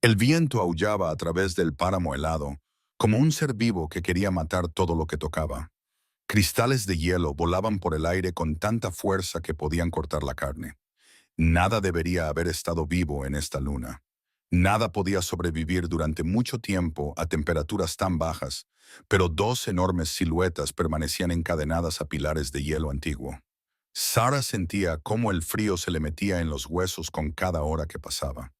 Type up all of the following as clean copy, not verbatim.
El viento aullaba a través del páramo helado, como un ser vivo que quería matar todo lo que tocaba. Cristales de hielo volaban por el aire con tanta fuerza que podían cortar la carne. Nada debería haber estado vivo en esta luna. Nada podía sobrevivir durante mucho tiempo a temperaturas tan bajas, pero dos enormes siluetas permanecían encadenadas a pilares de hielo antiguo. Sara sentía cómo el frío se le metía en los huesos con cada hora que pasaba.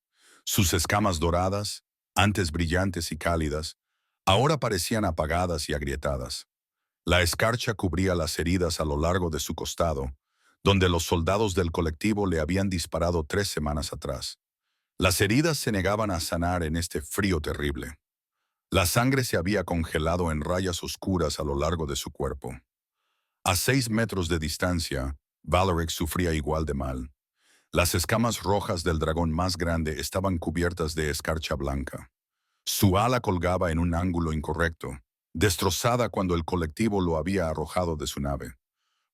Sus escamas doradas, antes brillantes y cálidas, ahora parecían apagadas y agrietadas. La escarcha cubría las heridas a lo largo de su costado, donde los soldados del colectivo le habían disparado 3 semanas atrás. Las heridas se negaban a sanar en este frío terrible. La sangre se había congelado en rayas oscuras a lo largo de su cuerpo. A 6 metros de distancia, Valeric sufría igual de mal. Las escamas rojas del dragón más grande estaban cubiertas de escarcha blanca. Su ala colgaba en un ángulo incorrecto, destrozada cuando el colectivo lo había arrojado de su nave.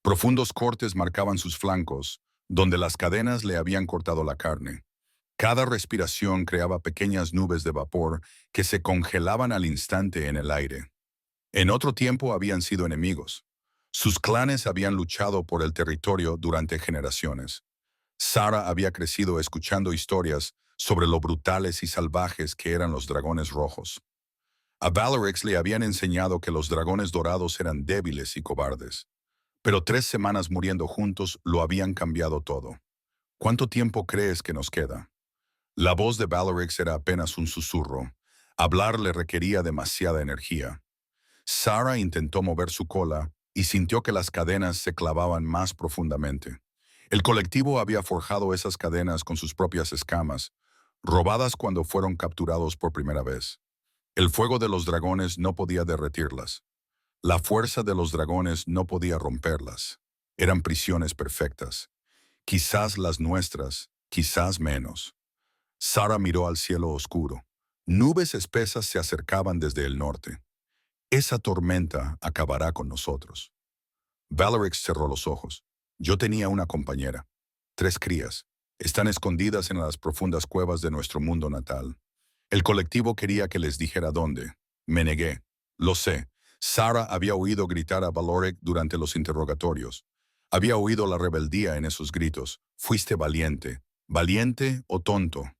Profundos cortes marcaban sus flancos, donde las cadenas le habían cortado la carne. Cada respiración creaba pequeñas nubes de vapor que se congelaban al instante en el aire. En otro tiempo habían sido enemigos. Sus clanes habían luchado por el territorio durante generaciones. Sara había crecido escuchando historias sobre lo brutales y salvajes que eran los dragones rojos. A Valeric le habían enseñado que los dragones dorados eran débiles y cobardes. Pero 3 semanas muriendo juntos lo habían cambiado todo. ¿Cuánto tiempo crees que nos queda? La voz de Valeric era apenas un susurro. Hablar le requería demasiada energía. Sara intentó mover su cola y sintió que las cadenas se clavaban más profundamente. El colectivo había forjado esas cadenas con sus propias escamas, robadas cuando fueron capturados por primera vez. El fuego de los dragones no podía derretirlas. La fuerza de los dragones no podía romperlas. Eran prisiones perfectas. Quizás las nuestras, quizás menos. Sara miró al cielo oscuro. Nubes espesas se acercaban desde el norte. Esa tormenta acabará con nosotros. Valeric cerró los ojos. Yo tenía una compañera. 3 crías. Están escondidas en las profundas cuevas de nuestro mundo natal. El colectivo quería que les dijera dónde. Me negué. Lo sé. Sara había oído gritar a Valeric durante los interrogatorios. Había oído la rebeldía en esos gritos. Fuiste valiente. ¿Valiente o tonto?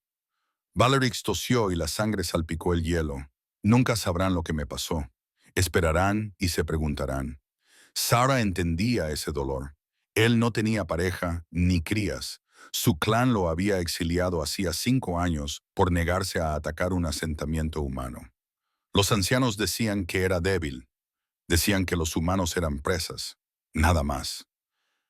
Valeric tosió y la sangre salpicó el hielo. Nunca sabrán lo que me pasó. Esperarán y se preguntarán. Sara entendía ese dolor. Él no tenía pareja ni crías. Su clan lo había exiliado hacía 5 años por negarse a atacar un asentamiento humano. Los ancianos decían que era débil. Decían que los humanos eran presas. Nada más.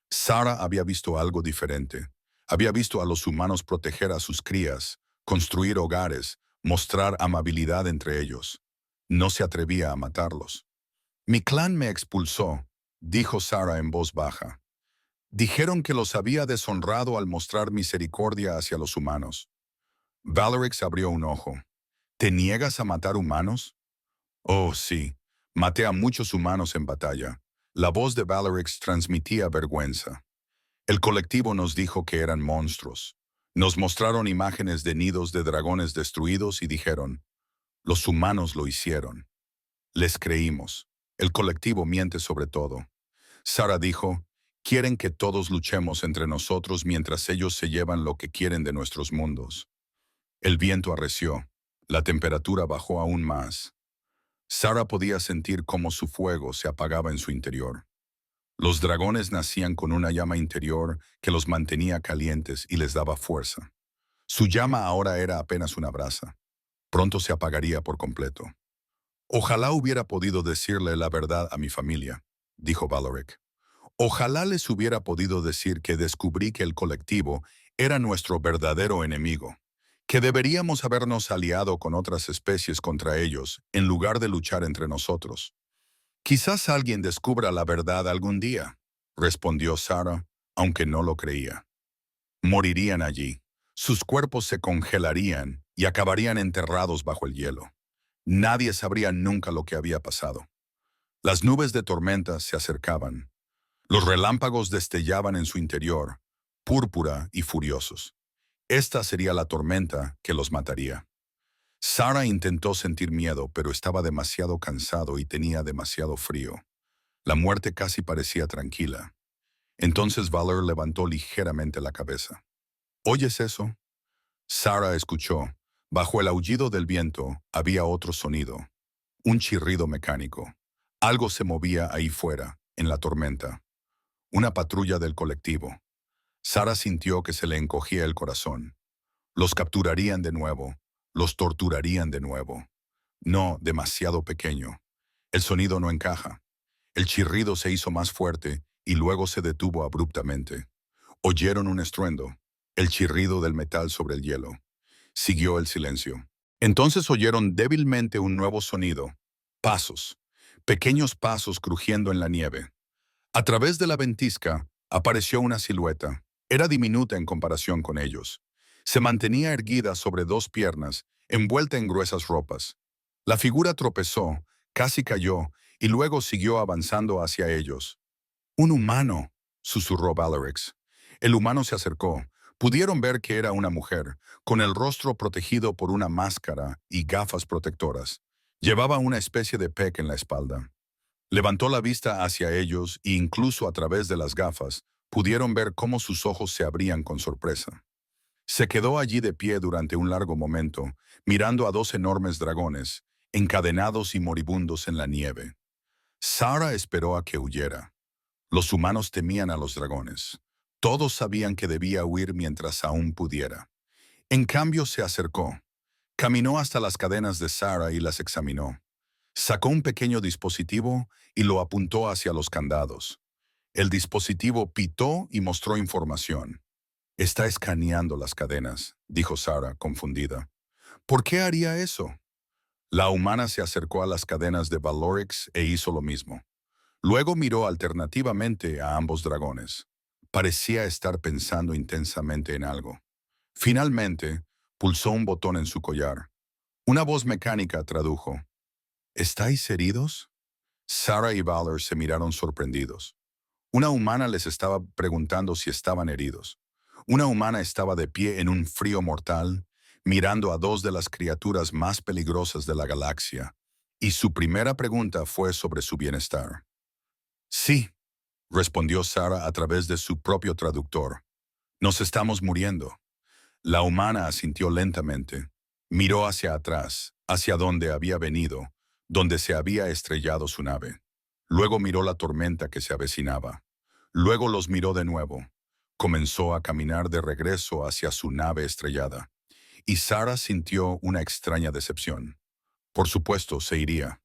Sara había visto algo diferente. Había visto a los humanos proteger a sus crías, construir hogares, mostrar amabilidad entre ellos. No se atrevía a matarlos. Mi clan me expulsó, dijo Sara en voz baja. Dijeron que los había deshonrado al mostrar misericordia hacia los humanos. Valeric abrió un ojo. ¿Te niegas a matar humanos? Oh, sí. Maté a muchos humanos en batalla. La voz de Valeric transmitía vergüenza. El colectivo nos dijo que eran monstruos. Nos mostraron imágenes de nidos de dragones destruidos y dijeron, los humanos lo hicieron. Les creímos. El colectivo miente sobre todo. Sara dijo, quieren que todos luchemos entre nosotros mientras ellos se llevan lo que quieren de nuestros mundos. El viento arreció. La temperatura bajó aún más. Sara podía sentir cómo su fuego se apagaba en su interior. Los dragones nacían con una llama interior que los mantenía calientes y les daba fuerza. Su llama ahora era apenas una brasa. Pronto se apagaría por completo. Ojalá hubiera podido decirle la verdad a mi familia, dijo Valeric. Ojalá les hubiera podido decir que descubrí que el colectivo era nuestro verdadero enemigo, que deberíamos habernos aliado con otras especies contra ellos en lugar de luchar entre nosotros. Quizás alguien descubra la verdad algún día, respondió Sara, aunque no lo creía. Morirían allí. Sus cuerpos se congelarían y acabarían enterrados bajo el hielo. Nadie sabría nunca lo que había pasado. Las nubes de tormenta se acercaban. Los relámpagos destellaban en su interior, púrpura y furiosos. Esta sería la tormenta que los mataría. Sarah intentó sentir miedo, pero estaba demasiado cansado y tenía demasiado frío. La muerte casi parecía tranquila. Entonces Valor levantó ligeramente la cabeza. ¿Oyes eso? Sarah escuchó. Bajo el aullido del viento había otro sonido, un chirrido mecánico. Algo se movía ahí fuera, en la tormenta. Una patrulla del colectivo. Sarah sintió que se le encogía el corazón. Los capturarían de nuevo. Los torturarían de nuevo. No, demasiado pequeño. El sonido no encaja. El chirrido se hizo más fuerte y luego se detuvo abruptamente. Oyeron un estruendo, el chirrido del metal sobre el hielo. Siguió el silencio. Entonces oyeron débilmente un nuevo sonido. Pasos. Pequeños pasos crujiendo en la nieve. A través de la ventisca apareció una silueta. Era diminuta en comparación con ellos. Se mantenía erguida sobre dos piernas, envuelta en gruesas ropas. La figura tropezó, casi cayó, y luego siguió avanzando hacia ellos. «Un humano», susurró Valorix. El humano se acercó. Pudieron ver que era una mujer, con el rostro protegido por una máscara y gafas protectoras. Llevaba una especie de pec en la espalda. Levantó la vista hacia ellos e incluso a través de las gafas pudieron ver cómo sus ojos se abrían con sorpresa. Se quedó allí de pie durante un largo momento, mirando a dos enormes dragones, encadenados y moribundos en la nieve. Sarah esperó a que huyera. Los humanos temían a los dragones. Todos sabían que debía huir mientras aún pudiera. En cambio se acercó. Caminó hasta las cadenas de Sarah y las examinó. Sacó un pequeño dispositivo y lo apuntó hacia los candados. El dispositivo pitó y mostró información. «Está escaneando las cadenas», dijo Sarah, confundida. «¿Por qué haría eso?» La humana se acercó a las cadenas de Valorix e hizo lo mismo. Luego miró alternativamente a ambos dragones. Parecía estar pensando intensamente en algo. Finalmente, pulsó un botón en su collar. Una voz mecánica tradujo. «¿Estáis heridos?» Sarah y Valor se miraron sorprendidos. Una humana les estaba preguntando si estaban heridos. Una humana estaba de pie en un frío mortal, mirando a dos de las criaturas más peligrosas de la galaxia, y su primera pregunta fue sobre su bienestar. «Sí», respondió Sarah a través de su propio traductor. «Nos estamos muriendo». La humana asintió lentamente. Miró hacia atrás, hacia donde había venido, donde se había estrellado su nave. Luego miró la tormenta que se avecinaba. Luego los miró de nuevo. Comenzó a caminar de regreso hacia su nave estrellada. Y Sarah sintió una extraña decepción. Por supuesto, se iría.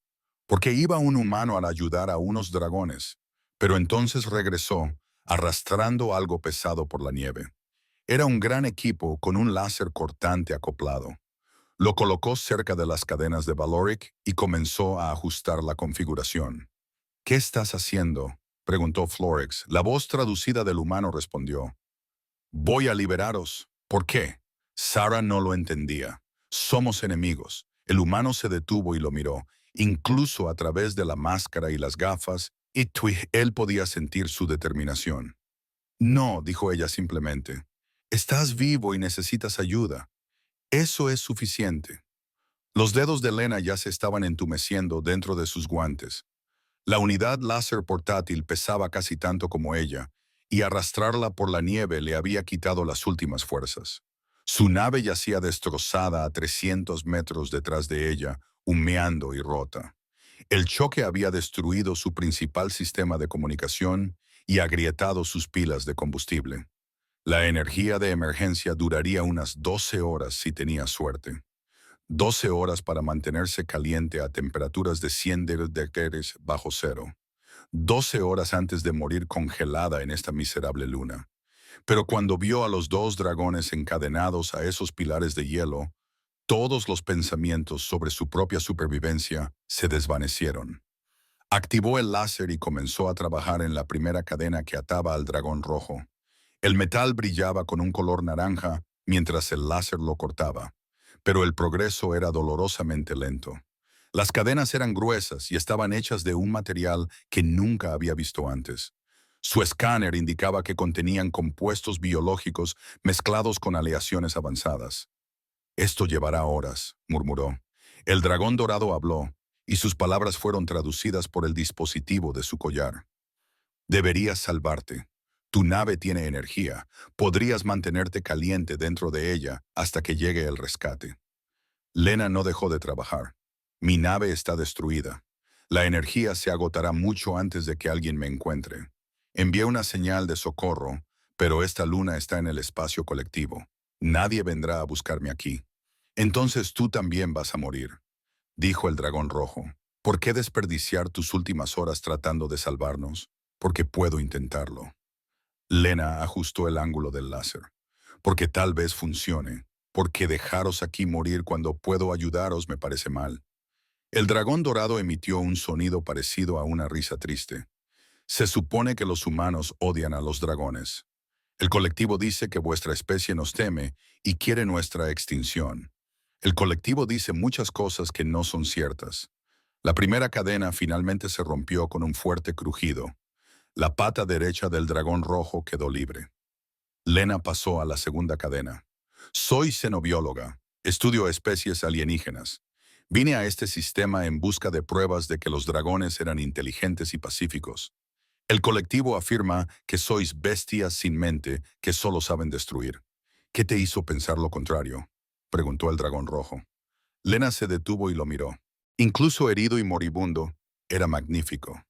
Porque iba un humano a ayudar a unos dragones. Pero entonces regresó, arrastrando algo pesado por la nieve. Era un gran equipo con un láser cortante acoplado. Lo colocó cerca de las cadenas de Valoric y comenzó a ajustar la configuración. «¿Qué estás haciendo?», preguntó Florix. La voz traducida del humano respondió. «Voy a liberaros». «¿Por qué?». Sarah no lo entendía. «Somos enemigos». El humano se detuvo y lo miró, incluso a través de la máscara y las gafas, y él podía sentir su determinación. «No», dijo ella simplemente. «Estás vivo y necesitas ayuda. Eso es suficiente». Los dedos de Lena ya se estaban entumeciendo dentro de sus guantes. La unidad láser portátil pesaba casi tanto como ella, y arrastrarla por la nieve le había quitado las últimas fuerzas. Su nave yacía destrozada a 300 metros detrás de ella, humeando y rota. El choque había destruido su principal sistema de comunicación y agrietado sus pilas de combustible. La energía de emergencia duraría unas 12 horas si tenía suerte. 12 horas para mantenerse caliente a temperaturas de 100 degrees bajo cero. 12 horas antes de morir congelada en esta miserable luna. Pero cuando vio a los dos dragones encadenados a esos pilares de hielo, todos los pensamientos sobre su propia supervivencia se desvanecieron. Activó el láser y comenzó a trabajar en la primera cadena que ataba al dragón rojo. El metal brillaba con un color naranja mientras el láser lo cortaba, pero el progreso era dolorosamente lento. Las cadenas eran gruesas y estaban hechas de un material que nunca había visto antes. Su escáner indicaba que contenían compuestos biológicos mezclados con aleaciones avanzadas. Esto llevará horas, murmuró. El dragón dorado habló, y sus palabras fueron traducidas por el dispositivo de su collar. Deberías salvarte. Tu nave tiene energía. Podrías mantenerte caliente dentro de ella hasta que llegue el rescate. Lena no dejó de trabajar. Mi nave está destruida. La energía se agotará mucho antes de que alguien me encuentre. Envié una señal de socorro, pero esta luna está en el espacio colectivo. Nadie vendrá a buscarme aquí. Entonces tú también vas a morir, dijo el dragón rojo. ¿Por qué desperdiciar tus últimas horas tratando de salvarnos? Porque puedo intentarlo. Lena ajustó el ángulo del láser. Porque tal vez funcione. Porque dejaros aquí morir cuando puedo ayudaros me parece mal. El dragón dorado emitió un sonido parecido a una risa triste. Se supone que los humanos odian a los dragones. El colectivo dice que vuestra especie nos teme y quiere nuestra extinción. El colectivo dice muchas cosas que no son ciertas. La primera cadena finalmente se rompió con un fuerte crujido. La pata derecha del dragón rojo quedó libre. Lena pasó a la segunda cadena. Soy xenobióloga. Estudio especies alienígenas. Vine a este sistema en busca de pruebas de que los dragones eran inteligentes y pacíficos. El colectivo afirma que sois bestias sin mente que solo saben destruir. ¿Qué te hizo pensar lo contrario?, preguntó el dragón rojo. Lena se detuvo y lo miró. Incluso herido y moribundo, era magnífico.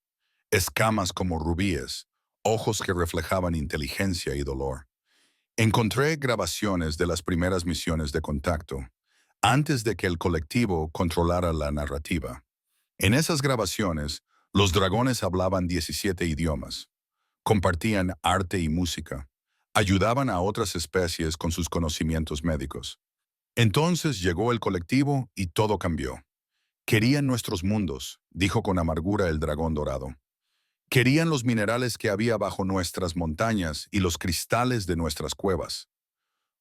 Escamas como rubíes, ojos que reflejaban inteligencia y dolor. Encontré grabaciones de las primeras misiones de contacto, antes de que el colectivo controlara la narrativa. En esas grabaciones, los dragones hablaban 17 idiomas, compartían arte y música, ayudaban a otras especies con sus conocimientos médicos. Entonces llegó el colectivo y todo cambió. Querían nuestros mundos, dijo con amargura el dragón dorado. Querían los minerales que había bajo nuestras montañas y los cristales de nuestras cuevas.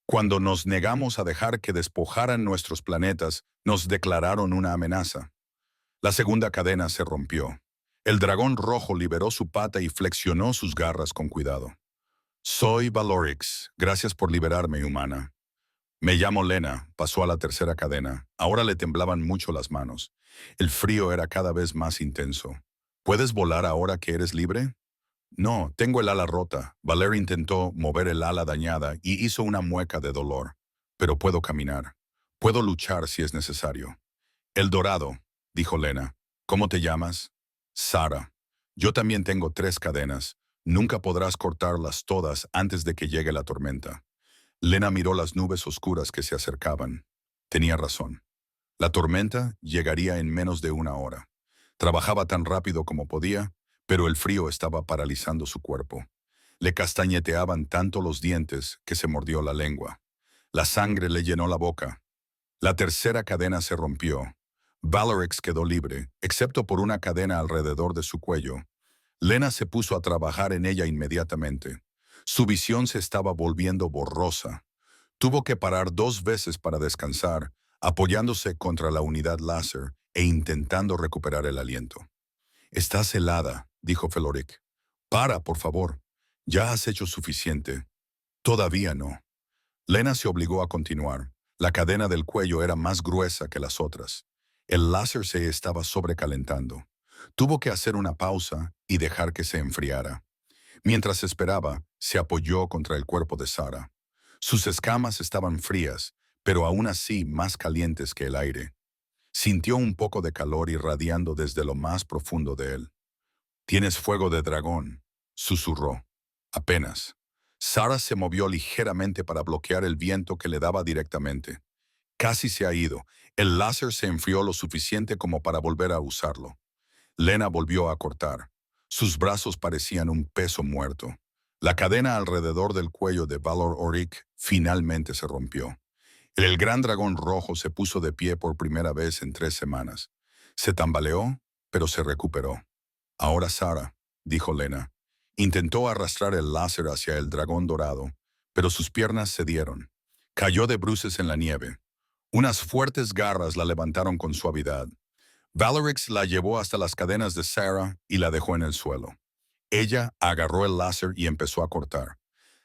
Cuando nos negamos a dejar que despojaran nuestros planetas, nos declararon una amenaza. La segunda cadena se rompió. El dragón rojo liberó su pata y flexionó sus garras con cuidado. Soy Valorix. Gracias por liberarme, humana. Me llamo Lena. Pasó a la tercera cadena. Ahora le temblaban mucho las manos. El frío era cada vez más intenso. ¿Puedes volar ahora que eres libre? No, tengo el ala rota. Valer intentó mover el ala dañada y hizo una mueca de dolor. Pero puedo caminar. Puedo luchar si es necesario. El dorado, dijo Lena. ¿Cómo te llamas? Sara. Yo también tengo 3 cadenas. Nunca podrás cortarlas todas antes de que llegue la tormenta. Lena miró las nubes oscuras que se acercaban. Tenía razón. La tormenta llegaría en menos de una hora. Trabajaba tan rápido como podía, pero el frío estaba paralizando su cuerpo. Le castañeteaban tanto los dientes que se mordió la lengua. La sangre le llenó la boca. La tercera cadena se rompió. Valorix quedó libre, excepto por una cadena alrededor de su cuello. Lena se puso a trabajar en ella inmediatamente. Su visión se estaba volviendo borrosa. Tuvo que parar 2 veces para descansar, apoyándose contra la unidad láser e intentando recuperar el aliento. «Estás helada», dijo Feloric. «Para, por favor. Ya has hecho suficiente». «Todavía no». Lena se obligó a continuar. La cadena del cuello era más gruesa que las otras. El láser se estaba sobrecalentando. Tuvo que hacer una pausa y dejar que se enfriara. Mientras esperaba, se apoyó contra el cuerpo de Sara. Sus escamas estaban frías, pero aún así más calientes que el aire. Sintió un poco de calor irradiando desde lo más profundo de él. «Tienes fuego de dragón», susurró. Apenas. Sara se movió ligeramente para bloquear el viento que le daba directamente. Casi se ha ido. El láser se enfrió lo suficiente como para volver a usarlo. Lena volvió a cortar. Sus brazos parecían un peso muerto. La cadena alrededor del cuello de Valor Oric finalmente se rompió. El gran dragón rojo se puso de pie por primera vez en 3 semanas. Se tambaleó, pero se recuperó. «Ahora Sara», dijo Lena. Intentó arrastrar el láser hacia el dragón dorado, pero sus piernas cedieron. Cayó de bruces en la nieve. Unas fuertes garras la levantaron con suavidad. Valorix la llevó hasta las cadenas de Sara y la dejó en el suelo. Ella agarró el láser y empezó a cortar.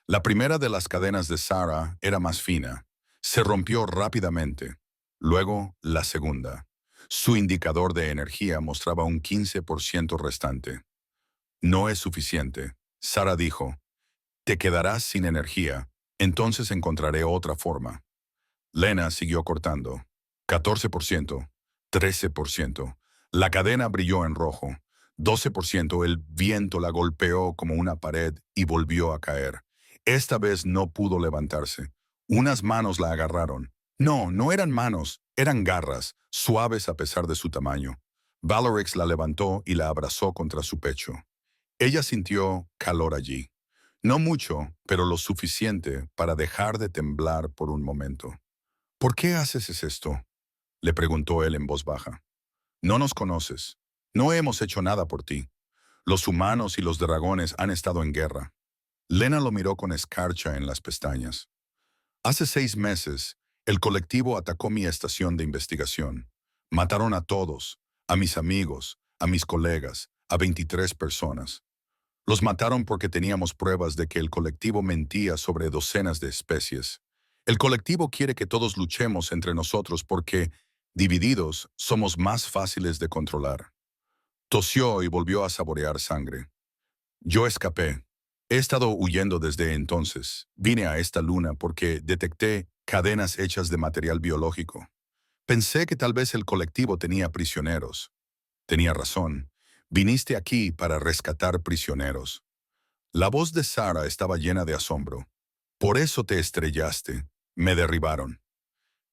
La primera de las cadenas de Sara era más fina. Se rompió rápidamente. Luego, la segunda. Su indicador de energía mostraba un 15% restante. No es suficiente. Sara dijo, te quedarás sin energía, entonces encontraré otra forma. Lena siguió cortando. 14%, 13%. La cadena brilló en rojo. 12%. El viento la golpeó como una pared y volvió a caer. Esta vez no pudo levantarse. Unas manos la agarraron. No, no eran manos, eran garras, suaves a pesar de su tamaño. Valorix la levantó y la abrazó contra su pecho. Ella sintió calor allí. No mucho, pero lo suficiente para dejar de temblar por un momento. ¿Por qué haces esto? Le preguntó él en voz baja. No nos conoces. No hemos hecho nada por ti. Los humanos y los dragones han estado en guerra. Lena lo miró con escarcha en las pestañas. Hace 6 meses, el colectivo atacó mi estación de investigación. Mataron a todos, a mis amigos, a mis colegas, a 23 personas. Los mataron porque teníamos pruebas de que el colectivo mentía sobre docenas de especies. El colectivo quiere que todos luchemos entre nosotros porque, divididos, somos más fáciles de controlar. Tosió y volvió a saborear sangre. Yo escapé. He estado huyendo desde entonces. Vine a esta luna porque detecté cadenas hechas de material biológico. Pensé que tal vez el colectivo tenía prisioneros. Tenía razón. Viniste aquí para rescatar prisioneros. La voz de Sara estaba llena de asombro. Por eso te estrellaste. Me derribaron.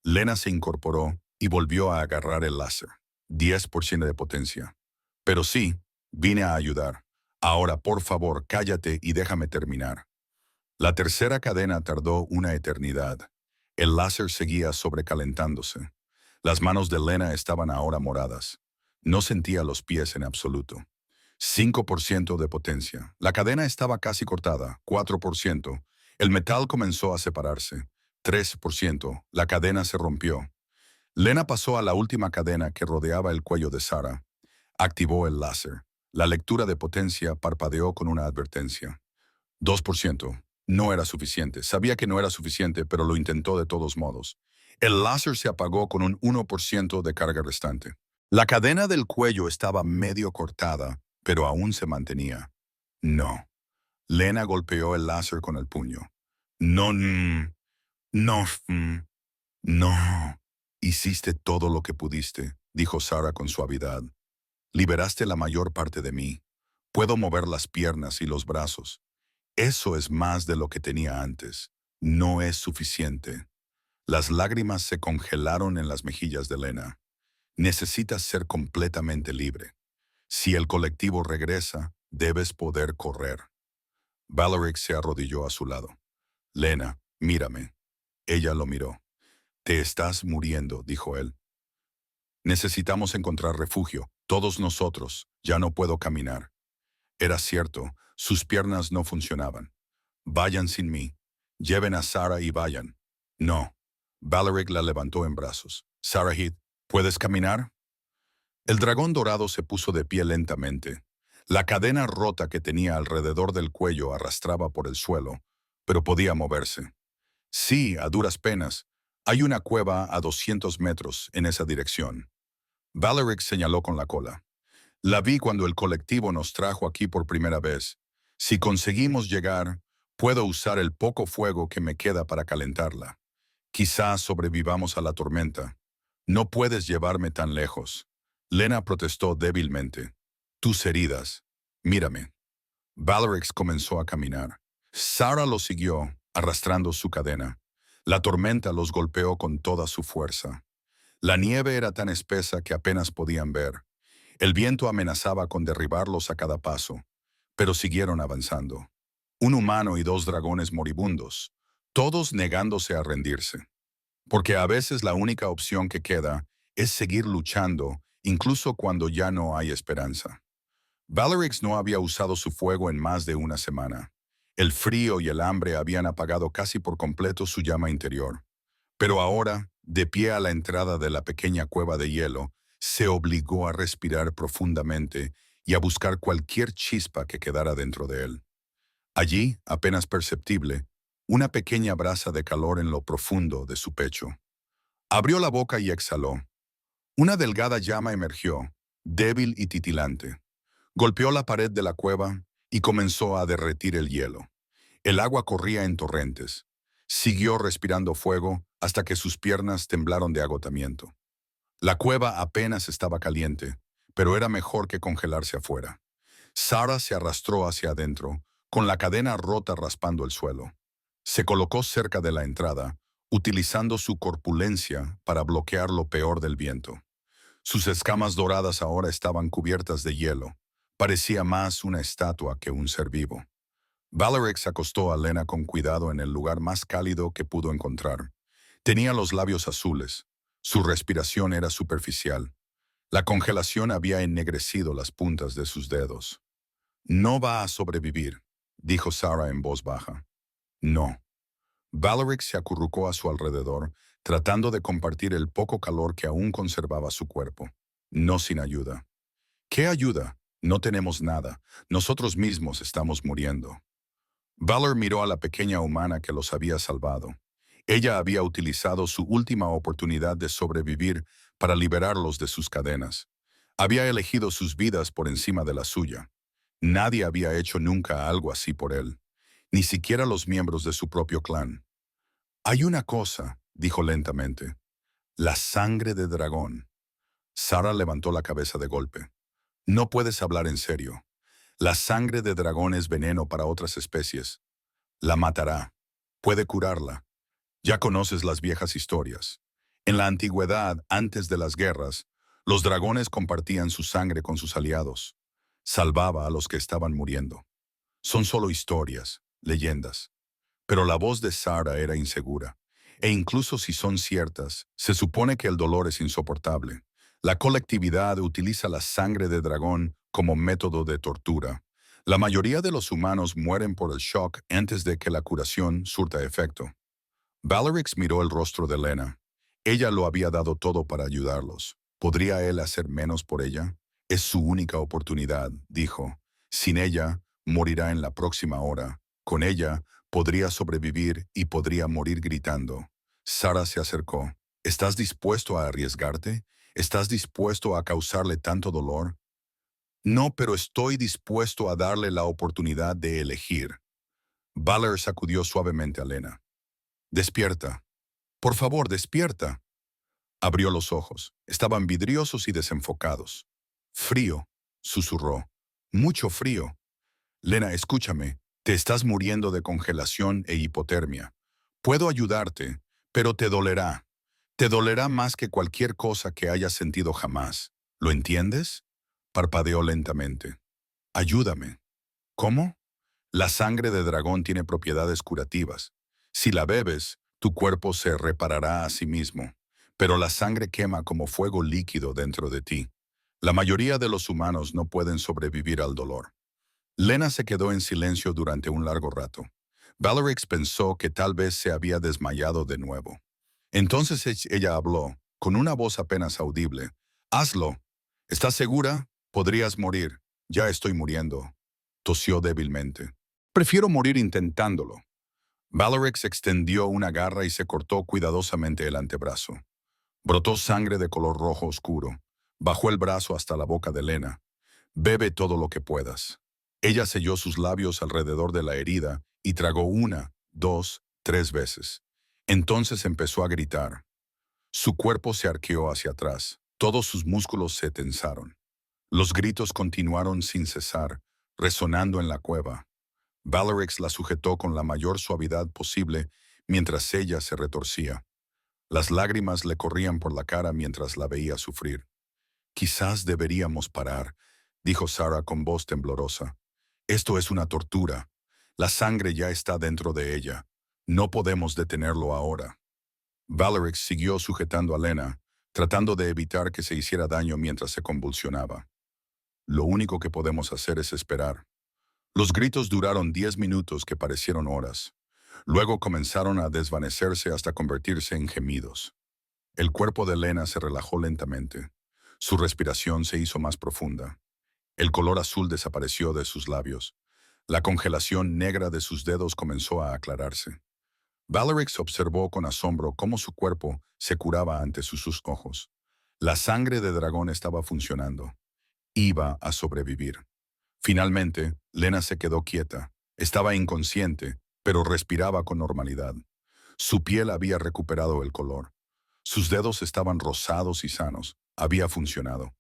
Lena se incorporó y volvió a agarrar el láser. 10% de potencia. Pero sí, vine a ayudar. Ahora, por favor, cállate y déjame terminar. La tercera cadena tardó una eternidad. El láser seguía sobrecalentándose. Las manos de Lena estaban ahora moradas. No sentía los pies en absoluto. 5% de potencia. La cadena estaba casi cortada. 4%. El metal comenzó a separarse. 3%. La cadena se rompió. Lena pasó a la última cadena que rodeaba el cuello de Sara. Activó el láser. La lectura de potencia parpadeó con una advertencia. 2%. No era suficiente. Sabía que no era suficiente, pero lo intentó de todos modos. El láser se apagó con un 1% de carga restante. La cadena del cuello estaba medio cortada, pero aún se mantenía. No. Lena golpeó el láser con el puño. No, no, no. Hiciste todo lo que pudiste, dijo Sara con suavidad. Liberaste la mayor parte de mí. Puedo mover las piernas y los brazos. Eso es más de lo que tenía antes. No es suficiente. Las lágrimas se congelaron en las mejillas de Lena. Necesitas ser completamente libre. Si el colectivo regresa, debes poder correr. Valeric se arrodilló a su lado. Lena, mírame. Ella lo miró. Te estás muriendo, dijo él. Necesitamos encontrar refugio, todos nosotros. Ya no puedo caminar. Era cierto, sus piernas no funcionaban. Vayan sin mí. Lleven a Sara y vayan. No. Valeric la levantó en brazos. Sarahid, ¿puedes caminar? El dragón dorado se puso de pie lentamente. La cadena rota que tenía alrededor del cuello arrastraba por el suelo, pero podía moverse. Sí, a duras penas. Hay una cueva a 200 metros en esa dirección. Valeric señaló con la cola. La vi cuando el colectivo nos trajo aquí por primera vez. Si conseguimos llegar, puedo usar el poco fuego que me queda para calentarla. Quizás sobrevivamos a la tormenta. No puedes llevarme tan lejos. Lena protestó débilmente. Tus heridas. Mírame. Valeric comenzó a caminar. Sara lo siguió, arrastrando su cadena. La tormenta los golpeó con toda su fuerza. La nieve era tan espesa que apenas podían ver. El viento amenazaba con derribarlos a cada paso, pero siguieron avanzando. Un humano y 2 dragones moribundos, todos negándose a rendirse. Porque a veces la única opción que queda es seguir luchando, incluso cuando ya no hay esperanza. Valeric no había usado su fuego en más de una semana. El frío y el hambre habían apagado casi por completo su llama interior. Pero ahora, de pie a la entrada de la pequeña cueva de hielo, se obligó a respirar profundamente y a buscar cualquier chispa que quedara dentro de él. Allí, apenas perceptible, una pequeña brasa de calor en lo profundo de su pecho. Abrió la boca y exhaló. Una delgada llama emergió, débil y titilante. Golpeó la pared de la cueva y comenzó a derretir el hielo. El agua corría en torrentes. Siguió respirando fuego hasta que sus piernas temblaron de agotamiento. La cueva apenas estaba caliente, pero era mejor que congelarse afuera. Sarah se arrastró hacia adentro, con la cadena rota raspando el suelo. Se colocó cerca de la entrada, utilizando su corpulencia para bloquear lo peor del viento. Sus escamas doradas ahora estaban cubiertas de hielo. Parecía más una estatua que un ser vivo. Valorix acostó a Lena con cuidado en el lugar más cálido que pudo encontrar. Tenía los labios azules. Su respiración era superficial. La congelación había ennegrecido las puntas de sus dedos. «No va a sobrevivir», dijo Sarah en voz baja. «No». Valorix se acurrucó a su alrededor, tratando de compartir el poco calor que aún conservaba su cuerpo. No sin ayuda. «¿Qué ayuda? No tenemos nada. Nosotros mismos estamos muriendo». Valor miró a la pequeña humana que los había salvado. Ella había utilizado su última oportunidad de sobrevivir para liberarlos de sus cadenas. Había elegido sus vidas por encima de la suya. Nadie había hecho nunca algo así por él, ni siquiera los miembros de su propio clan. «Hay una cosa», dijo lentamente. «La sangre de dragón». Sarah levantó la cabeza de golpe. «No puedes hablar en serio. La sangre de dragón es veneno para otras especies. La matará. Puede curarla. Ya conoces las viejas historias. En la antigüedad, antes de las guerras, los dragones compartían su sangre con sus aliados. Salvaba a los que estaban muriendo. Son solo historias, leyendas. Pero la voz de Sarah era insegura. E incluso si son ciertas, se supone que el dolor es insoportable. La colectividad utiliza la sangre de dragón como método de tortura. La mayoría de los humanos mueren por el shock antes de que la curación surta efecto. Valorix miró el rostro de Lena. Ella lo había dado todo para ayudarlos. ¿Podría él hacer menos por ella? Es su única oportunidad, dijo. Sin ella, morirá en la próxima hora. Con ella, podría sobrevivir y podría morir gritando. Sarah se acercó. ¿Estás dispuesto a arriesgarte? ¿Estás dispuesto a causarle tanto dolor? No, pero estoy dispuesto a darle la oportunidad de elegir. Valor sacudió suavemente a Lena. Despierta. Por favor, despierta. Abrió los ojos. Estaban vidriosos y desenfocados. Frío, susurró. Mucho frío. Lena, escúchame. Te estás muriendo de congelación e hipotermia. Puedo ayudarte, pero te dolerá. Te dolerá más que cualquier cosa que hayas sentido jamás. ¿Lo entiendes? Parpadeó lentamente. Ayúdame. ¿Cómo? La sangre de dragón tiene propiedades curativas. Si la bebes, tu cuerpo se reparará a sí mismo. Pero la sangre quema como fuego líquido dentro de ti. La mayoría de los humanos no pueden sobrevivir al dolor. Lena se quedó en silencio durante un largo rato. Valorix pensó que tal vez se había desmayado de nuevo. Entonces ella habló, con una voz apenas audible. «Hazlo. ¿Estás segura? Podrías morir. Ya estoy muriendo». Tosió débilmente. «Prefiero morir intentándolo». Valorix extendió una garra y se cortó cuidadosamente el antebrazo. Brotó sangre de color rojo oscuro. Bajó el brazo hasta la boca de Lena. «Bebe todo lo que puedas». Ella selló sus labios alrededor de la herida y tragó 1, 2, 3 veces. Entonces empezó a gritar. Su cuerpo se arqueó hacia atrás. Todos sus músculos se tensaron. Los gritos continuaron sin cesar, resonando en la cueva. Valorix la sujetó con la mayor suavidad posible mientras ella se retorcía. Las lágrimas le corrían por la cara mientras la veía sufrir. «Quizás deberíamos parar», dijo Sarah con voz temblorosa. «Esto es una tortura. La sangre ya está dentro de ella. No podemos detenerlo ahora». Valorix siguió sujetando a Lena, tratando de evitar que se hiciera daño mientras se convulsionaba. «Lo único que podemos hacer es esperar». Los gritos duraron 10 minutos que parecieron horas. Luego comenzaron a desvanecerse hasta convertirse en gemidos. El cuerpo de Lena se relajó lentamente. Su respiración se hizo más profunda. El color azul desapareció de sus labios. La congelación negra de sus dedos comenzó a aclararse. Valerix observó con asombro cómo su cuerpo se curaba ante sus ojos. La sangre de dragón estaba funcionando. Iba a sobrevivir. Finalmente, Lena se quedó quieta. Estaba inconsciente, pero respiraba con normalidad. Su piel había recuperado el color. Sus dedos estaban rosados y sanos. Había funcionado.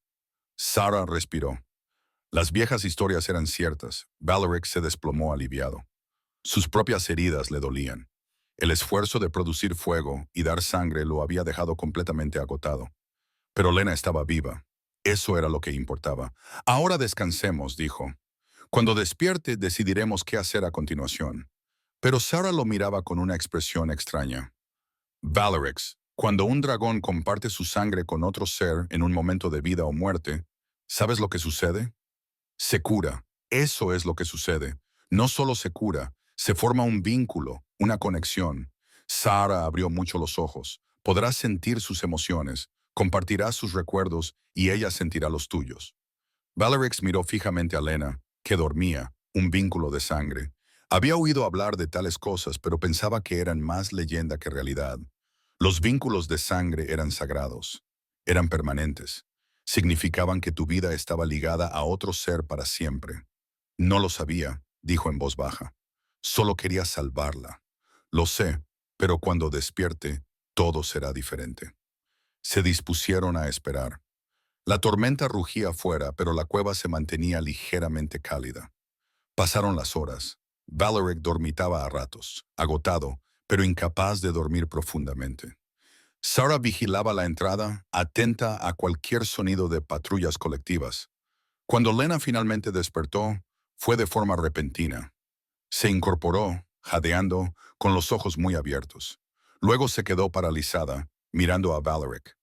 Sarah respiró. Las viejas historias eran ciertas. Valeric se desplomó aliviado. Sus propias heridas le dolían. El esfuerzo de producir fuego y dar sangre lo había dejado completamente agotado. Pero Lena estaba viva. Eso era lo que importaba. Ahora descansemos, dijo. Cuando despierte decidiremos qué hacer a continuación. Pero Sarah lo miraba con una expresión extraña. Valerix, cuando un dragón comparte su sangre con otro ser en un momento de vida o muerte, ¿sabes lo que sucede? Se cura. Eso es lo que sucede. No solo se cura, se forma un vínculo, una conexión. Sarah abrió mucho los ojos. Podrás sentir sus emociones, compartirás sus recuerdos y ella sentirá los tuyos. Valerix miró fijamente a Lena, que dormía, un vínculo de sangre. Había oído hablar de tales cosas, pero pensaba que eran más leyenda que realidad. Los vínculos de sangre eran sagrados, eran permanentes. Significaban que tu vida estaba ligada a otro ser para siempre. No lo sabía, dijo en voz baja. Solo quería salvarla. Lo sé, pero cuando despierte, todo será diferente. Se dispusieron a esperar. La tormenta rugía afuera, pero la cueva se mantenía ligeramente cálida. Pasaron las horas. Valeric dormitaba a ratos, agotado, pero incapaz de dormir profundamente. Sarah vigilaba la entrada, atenta a cualquier sonido de patrullas colectivas. Cuando Lena finalmente despertó, fue de forma repentina. Se incorporó, jadeando, con los ojos muy abiertos. Luego se quedó paralizada, mirando a Valeric.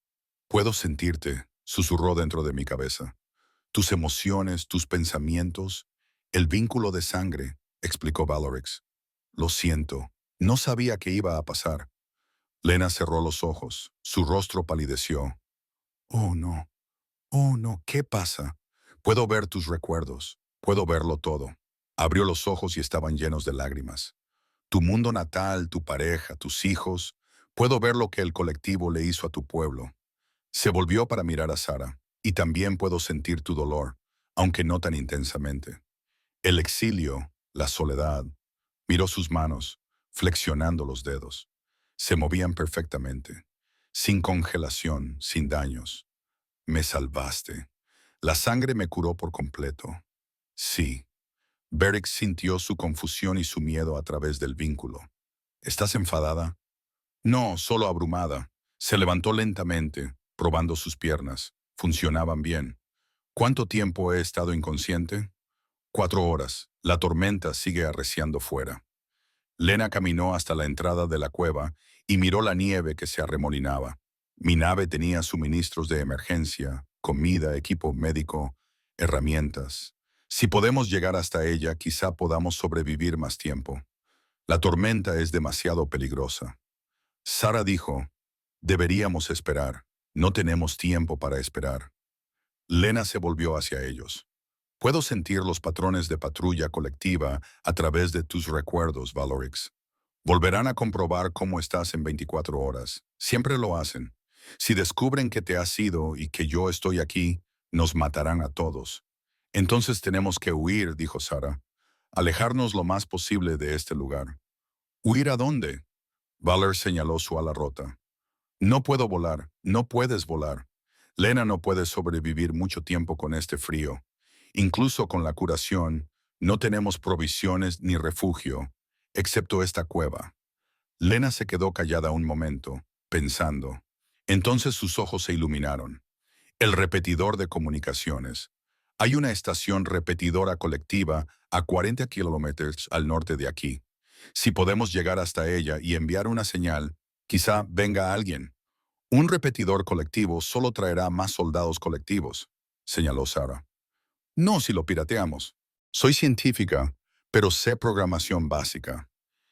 «Puedo sentirte», susurró dentro de mi cabeza. «Tus emociones, tus pensamientos, el vínculo de sangre», explicó Valorix. «Lo siento, no sabía que iba a pasar». Lena cerró los ojos, su rostro palideció. Oh no, ¿qué pasa? Puedo ver tus recuerdos, puedo verlo todo». Abrió los ojos y estaban llenos de lágrimas. «Tu mundo natal, tu pareja, tus hijos, puedo ver lo que el colectivo le hizo a tu pueblo». Se volvió para mirar a Sara. «Y también puedo sentir tu dolor, aunque no tan intensamente». El exilio, la soledad. Miró sus manos, flexionando los dedos. Se movían perfectamente, sin congelación, sin daños. «Me salvaste. La sangre me curó por completo». «Sí». Beric sintió su confusión y su miedo a través del vínculo. «¿Estás enfadada?» «No, solo abrumada». Se levantó lentamente, probando sus piernas. Funcionaban bien. «¿Cuánto tiempo he estado inconsciente?» «4 horas. La tormenta sigue arreciando fuera». Lena caminó hasta la entrada de la cueva y miró la nieve que se arremolinaba. Mi nave tenía suministros de emergencia, comida, equipo médico, herramientas. Si podemos llegar hasta ella, quizá podamos sobrevivir más tiempo. La tormenta es demasiado peligrosa. Sara dijo, «Deberíamos esperar. No tenemos tiempo para esperar». Lena se volvió hacia ellos. «Puedo sentir los patrones de patrulla colectiva a través de tus recuerdos, Valorix. Volverán a comprobar cómo estás en 24 horas. Siempre lo hacen. Si descubren que te has ido y que yo estoy aquí, nos matarán a todos». «Entonces tenemos que huir», dijo Sara. «Alejarnos lo más posible de este lugar». «¿Huir a dónde?» Valer señaló su ala rota. «No puedo volar, no puedes volar. Lena no puede sobrevivir mucho tiempo con este frío. Incluso con la curación, no tenemos provisiones ni refugio, excepto esta cueva». Lena se quedó callada un momento, pensando. Entonces sus ojos se iluminaron. El repetidor de comunicaciones. Hay una estación repetidora colectiva a 40 kilómetros al norte de aquí. Si podemos llegar hasta ella y enviar una señal, quizá venga alguien. «Un repetidor colectivo solo traerá más soldados colectivos», señaló Sara. «No si lo pirateamos. Soy científica, pero sé programación básica.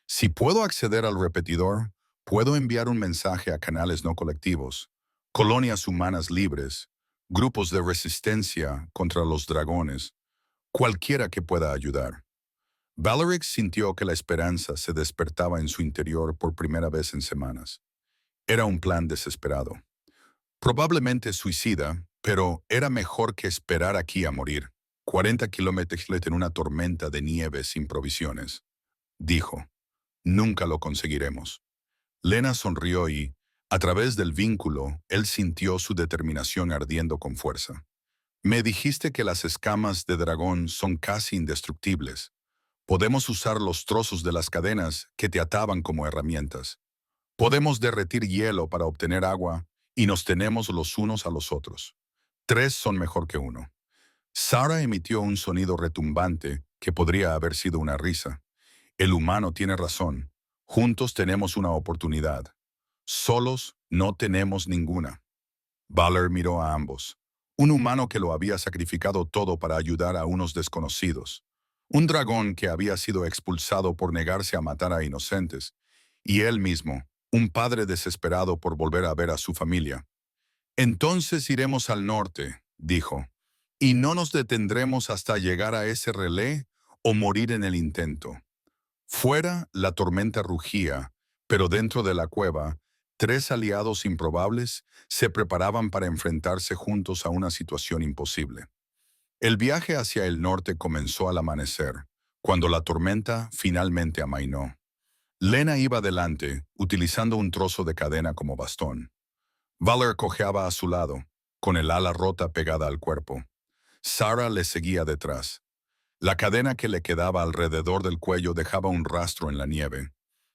Si puedo acceder al repetidor, puedo enviar un mensaje a canales no colectivos, colonias humanas libres, grupos de resistencia contra los dragones, cualquiera que pueda ayudar». Valerick sintió que la esperanza se despertaba en su interior por primera vez en semanas. Era un plan desesperado. Probablemente suicida, pero era mejor que esperar aquí a morir. 40 kilómetros en una tormenta de nieve sin provisiones. Dijo, nunca lo conseguiremos. Lena sonrió y, a través del vínculo, él sintió su determinación ardiendo con fuerza. Me dijiste que las escamas de dragón son casi indestructibles. Podemos usar los trozos de las cadenas que te ataban como herramientas. Podemos derretir hielo para obtener agua y nos tenemos los unos a los otros. 3 son mejor que uno. Sarah emitió un sonido retumbante que podría haber sido una risa. El humano tiene razón. Juntos tenemos una oportunidad. Solos no tenemos ninguna. Valor miró a ambos. Un humano que lo había sacrificado todo para ayudar a unos desconocidos. Un dragón que había sido expulsado por negarse a matar a inocentes. Y él mismo, un padre desesperado por volver a ver a su familia. Entonces iremos al norte, dijo, y no nos detendremos hasta llegar a ese relé o morir en el intento. Fuera, la tormenta rugía, pero dentro de la cueva, 3 aliados improbables se preparaban para enfrentarse juntos a una situación imposible. El viaje hacia el norte comenzó al amanecer, cuando la tormenta finalmente amainó. Lena iba delante, utilizando un trozo de cadena como bastón. Valor cojeaba a su lado, con el ala rota pegada al cuerpo. Sarah le seguía detrás. La cadena que le quedaba alrededor del cuello dejaba un rastro en la nieve.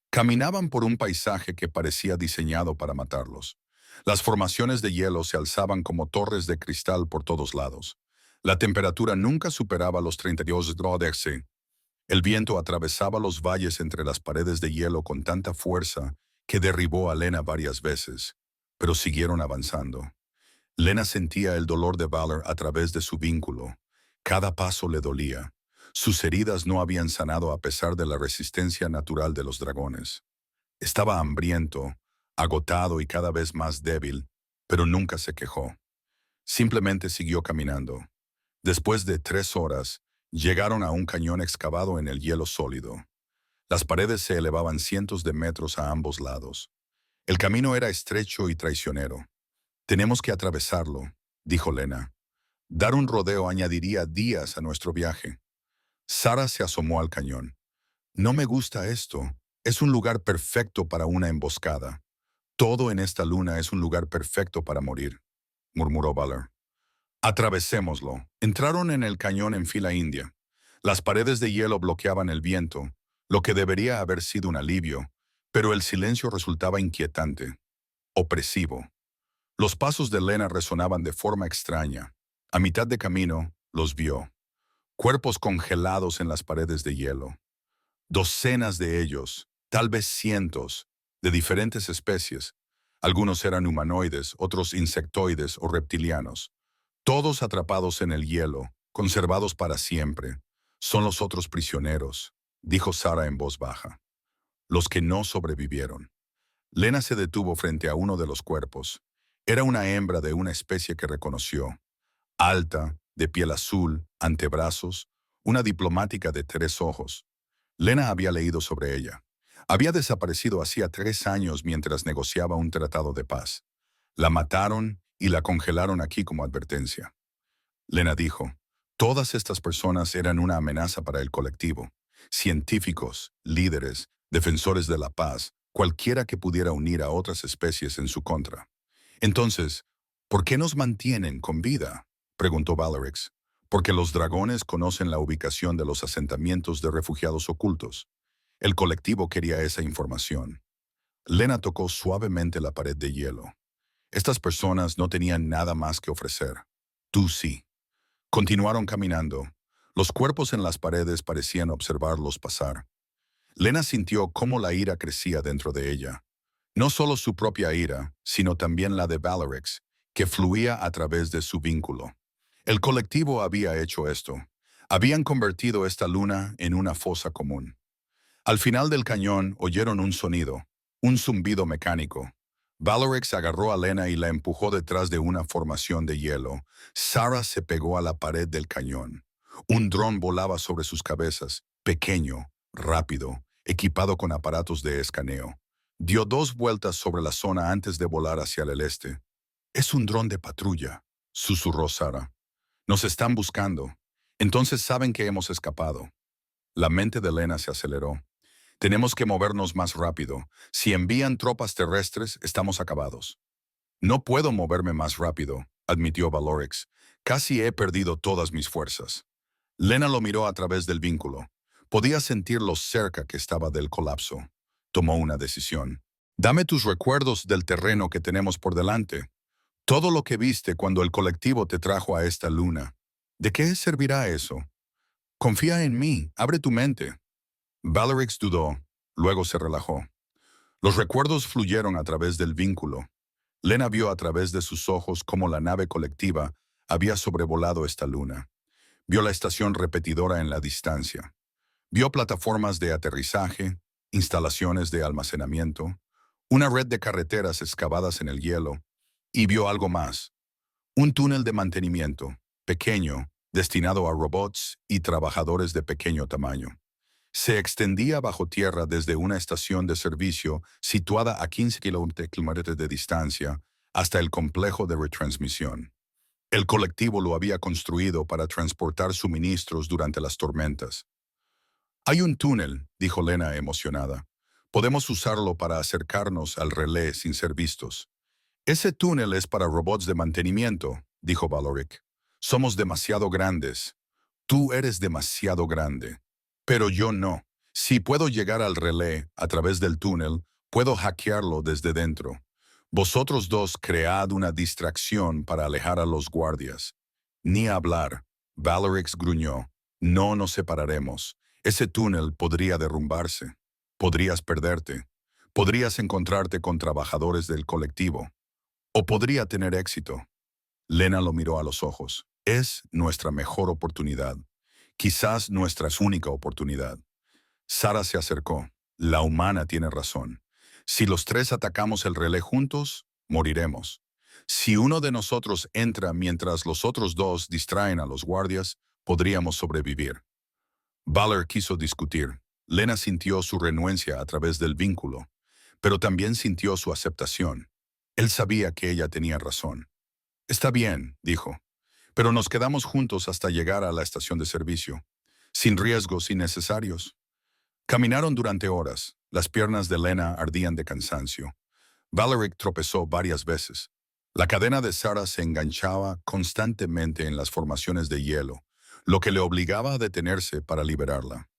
Caminaban por un paisaje que parecía diseñado para matarlos. Las formaciones de hielo se alzaban como torres de cristal por todos lados. La temperatura nunca superaba los 32 grados C. El viento atravesaba los valles entre las paredes de hielo con tanta fuerza que derribó a Lena varias veces, pero siguieron avanzando. Lena sentía el dolor de Valor a través de su vínculo. Cada paso le dolía. Sus heridas no habían sanado a pesar de la resistencia natural de los dragones. Estaba hambriento, agotado y cada vez más débil, pero nunca se quejó. Simplemente siguió caminando. Después de 3 horas, llegaron a un cañón excavado en el hielo sólido. Las paredes se elevaban cientos de metros a ambos lados. El camino era estrecho y traicionero. Tenemos que atravesarlo, dijo Lena. Dar un rodeo añadiría días a nuestro viaje. Sarah se asomó al cañón. No me gusta esto. Es un lugar perfecto para una emboscada. Todo en esta luna es un lugar perfecto para morir, murmuró Valor. Atravesémoslo. Entraron en el cañón en fila india. Las paredes de hielo bloqueaban el viento, lo que debería haber sido un alivio, pero el silencio resultaba inquietante, opresivo. Los pasos de Lena resonaban de forma extraña. A mitad de camino, los vio. Cuerpos congelados en las paredes de hielo. Docenas de ellos, tal vez cientos, de diferentes especies. Algunos eran humanoides, otros insectoides o reptilianos. Todos atrapados en el hielo, conservados para siempre. Son los otros prisioneros, dijo Sarah en voz baja. Los que no sobrevivieron. Lena se detuvo frente a uno de los cuerpos. Era una hembra de una especie que reconoció. Alta, de piel azul, antebrazos, una diplomática de 3 ojos. Lena había leído sobre ella. Había desaparecido hacía 3 años mientras negociaba un tratado de paz. La mataron y la congelaron aquí como advertencia. Lena dijo, todas estas personas eran una amenaza para el colectivo. Científicos, líderes, defensores de la paz, cualquiera que pudiera unir a otras especies en su contra. Entonces, ¿por qué nos mantienen con vida?, preguntó Valorix. Porque los dragones conocen la ubicación de los asentamientos de refugiados ocultos. El colectivo quería esa información. Lena tocó suavemente la pared de hielo. Estas personas no tenían nada más que ofrecer. Tú sí. Continuaron caminando. Los cuerpos en las paredes parecían observarlos pasar. Lena sintió cómo la ira crecía dentro de ella. No solo su propia ira, sino también la de Valorix, que fluía a través de su vínculo. El colectivo había hecho esto. Habían convertido esta luna en una fosa común. Al final del cañón oyeron un sonido, un zumbido mecánico. Valorix agarró a Lena y la empujó detrás de una formación de hielo. Sarah se pegó a la pared del cañón. Un dron volaba sobre sus cabezas pequeño, rápido, equipado con aparatos de escaneo. Dio 2 vueltas sobre la zona antes de volar hacia el este. «Es un dron de patrulla», susurró Sarah. «Nos están buscando. Entonces saben que hemos escapado». La mente de Lena se aceleró. «Tenemos que movernos más rápido. Si envían tropas terrestres, estamos acabados». «No puedo moverme más rápido», admitió Valorix. «Casi he perdido todas mis fuerzas». Lena lo miró a través del vínculo. Podía sentir lo cerca que estaba del colapso. Tomó una decisión. «Dame tus recuerdos del terreno que tenemos por delante. Todo lo que viste cuando el colectivo te trajo a esta luna. ¿De qué servirá eso? Confía en mí, abre tu mente». Valorix dudó, luego se relajó. Los recuerdos fluyeron a través del vínculo. Lena vio a través de sus ojos cómo la nave colectiva había sobrevolado esta luna. Vio la estación repetidora en la distancia. Vio plataformas de aterrizaje, instalaciones de almacenamiento, una red de carreteras excavadas en el hielo, y vio algo más. Un túnel de mantenimiento, pequeño, destinado a robots y trabajadores de pequeño tamaño. Se extendía bajo tierra desde una estación de servicio situada a 15 kilómetros de distancia hasta el complejo de retransmisión. El colectivo lo había construido para transportar suministros durante las tormentas. «Hay un túnel», dijo Lena emocionada. «Podemos usarlo para acercarnos al relé sin ser vistos». «Ese túnel es para robots de mantenimiento», dijo Valoric. «Somos demasiado grandes. Tú eres demasiado grande. Pero yo no. Si puedo llegar al relé a través del túnel, puedo hackearlo desde dentro. Vosotros dos cread una distracción para alejar a los guardias». «Ni hablar», Valorix gruñó. «No nos separaremos. Ese túnel podría derrumbarse. Podrías perderte. Podrías encontrarte con trabajadores del colectivo. O podría tener éxito». Lena lo miró a los ojos. «Es nuestra mejor oportunidad. Quizás nuestra única oportunidad». Sarah se acercó. «La humana tiene razón. Si los tres atacamos el relé juntos, moriremos. Si uno de nosotros entra mientras los otros dos distraen a los guardias, podríamos sobrevivir». Valor quiso discutir. Lena sintió su renuencia a través del vínculo, pero también sintió su aceptación. Él sabía que ella tenía razón. «Está bien», dijo, «pero nos quedamos juntos hasta llegar a la estación de servicio, sin riesgos innecesarios». Caminaron durante horas. Las piernas de Lena ardían de cansancio. Valoric tropezó varias veces. La cadena de Sarah se enganchaba constantemente en las formaciones de hielo, lo que le obligaba a detenerse para liberarla.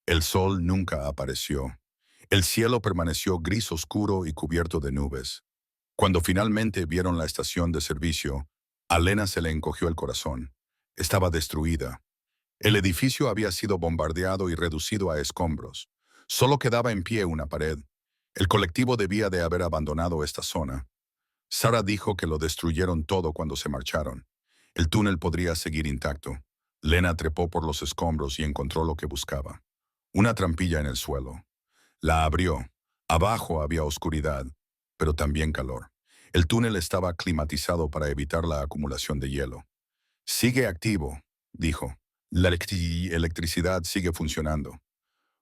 El sol nunca apareció. El cielo permaneció gris oscuro y cubierto de nubes. Cuando finalmente vieron la estación de servicio, a Lena se le encogió el corazón. Estaba destruida. El edificio había sido bombardeado y reducido a escombros. Solo quedaba en pie una pared. El colectivo debía de haber abandonado esta zona. Sarah dijo que lo destruyeron todo cuando se marcharon. El túnel podría seguir intacto. Lena trepó por los escombros y encontró lo que buscaba. Una trampilla en el suelo. La abrió. Abajo había oscuridad, pero también calor. El túnel estaba climatizado para evitar la acumulación de hielo. «Sigue activo», dijo. «La electricidad sigue funcionando».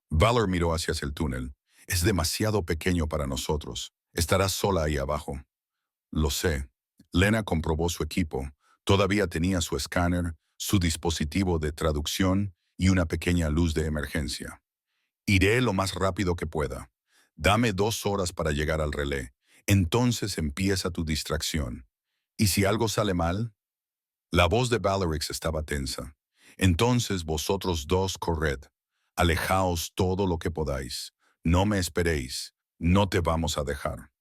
Valor miró hacia el túnel. «Es demasiado pequeño para nosotros. Estarás sola ahí abajo». «Lo sé». Lena comprobó su equipo. Todavía tenía su escáner, su dispositivo de traducción y una pequeña luz de emergencia. «Iré lo más rápido que pueda. Dame 2 horas para llegar al relé. Entonces empieza tu distracción. ¿Y si algo sale mal?» La voz de Valorix estaba tensa. «Entonces vosotros dos corred. Alejaos todo lo que podáis. No me esperéis. No te vamos a dejar».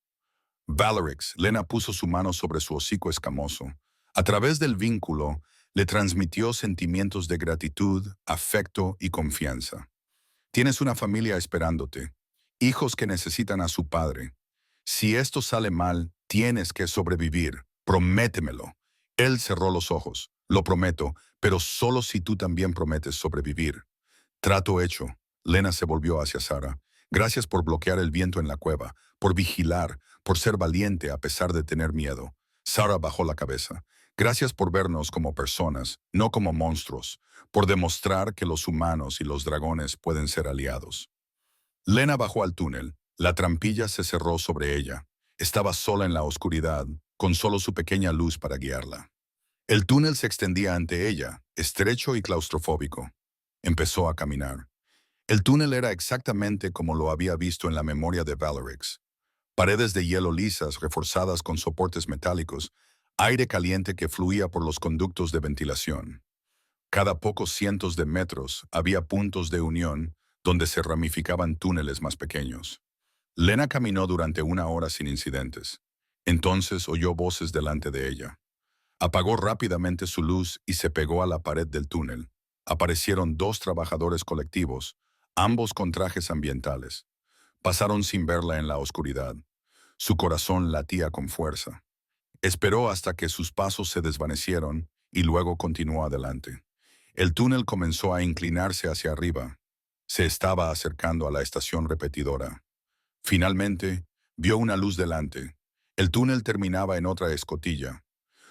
«Valorix», Lena puso su mano sobre su hocico escamoso. A través del vínculo, le transmitió sentimientos de gratitud, afecto y confianza. «Tienes una familia esperándote. Hijos que necesitan a su padre. Si esto sale mal, tienes que sobrevivir. Prométemelo». Él cerró los ojos. «Lo prometo, pero solo si tú también prometes sobrevivir». «Trato hecho». Lena se volvió hacia Sarah. «Gracias por bloquear el viento en la cueva, por vigilar, por ser valiente a pesar de tener miedo». Sarah bajó la cabeza. Gracias por vernos como personas, no como monstruos, por demostrar que los humanos y los dragones pueden ser aliados. Lena bajó al túnel. La trampilla se cerró sobre ella. Estaba sola en la oscuridad, con solo su pequeña luz para guiarla. El túnel se extendía ante ella, estrecho y claustrofóbico. Empezó a caminar. El túnel era exactamente como lo había visto en la memoria de Valerix. Paredes de hielo lisas reforzadas con soportes metálicos, aire caliente que fluía por los conductos de ventilación. Cada pocos cientos de metros había puntos de unión donde se ramificaban túneles más pequeños. Lena caminó durante 1 hora sin incidentes. Entonces oyó voces delante de ella. Apagó rápidamente su luz y se pegó a la pared del túnel. Aparecieron 2 trabajadores colectivos, ambos con trajes ambientales. Pasaron sin verla en la oscuridad. Su corazón latía con fuerza. Esperó hasta que sus pasos se desvanecieron y luego continuó adelante. El túnel comenzó a inclinarse hacia arriba. Se estaba acercando a la estación repetidora. Finalmente, vio una luz delante. El túnel terminaba en otra escotilla.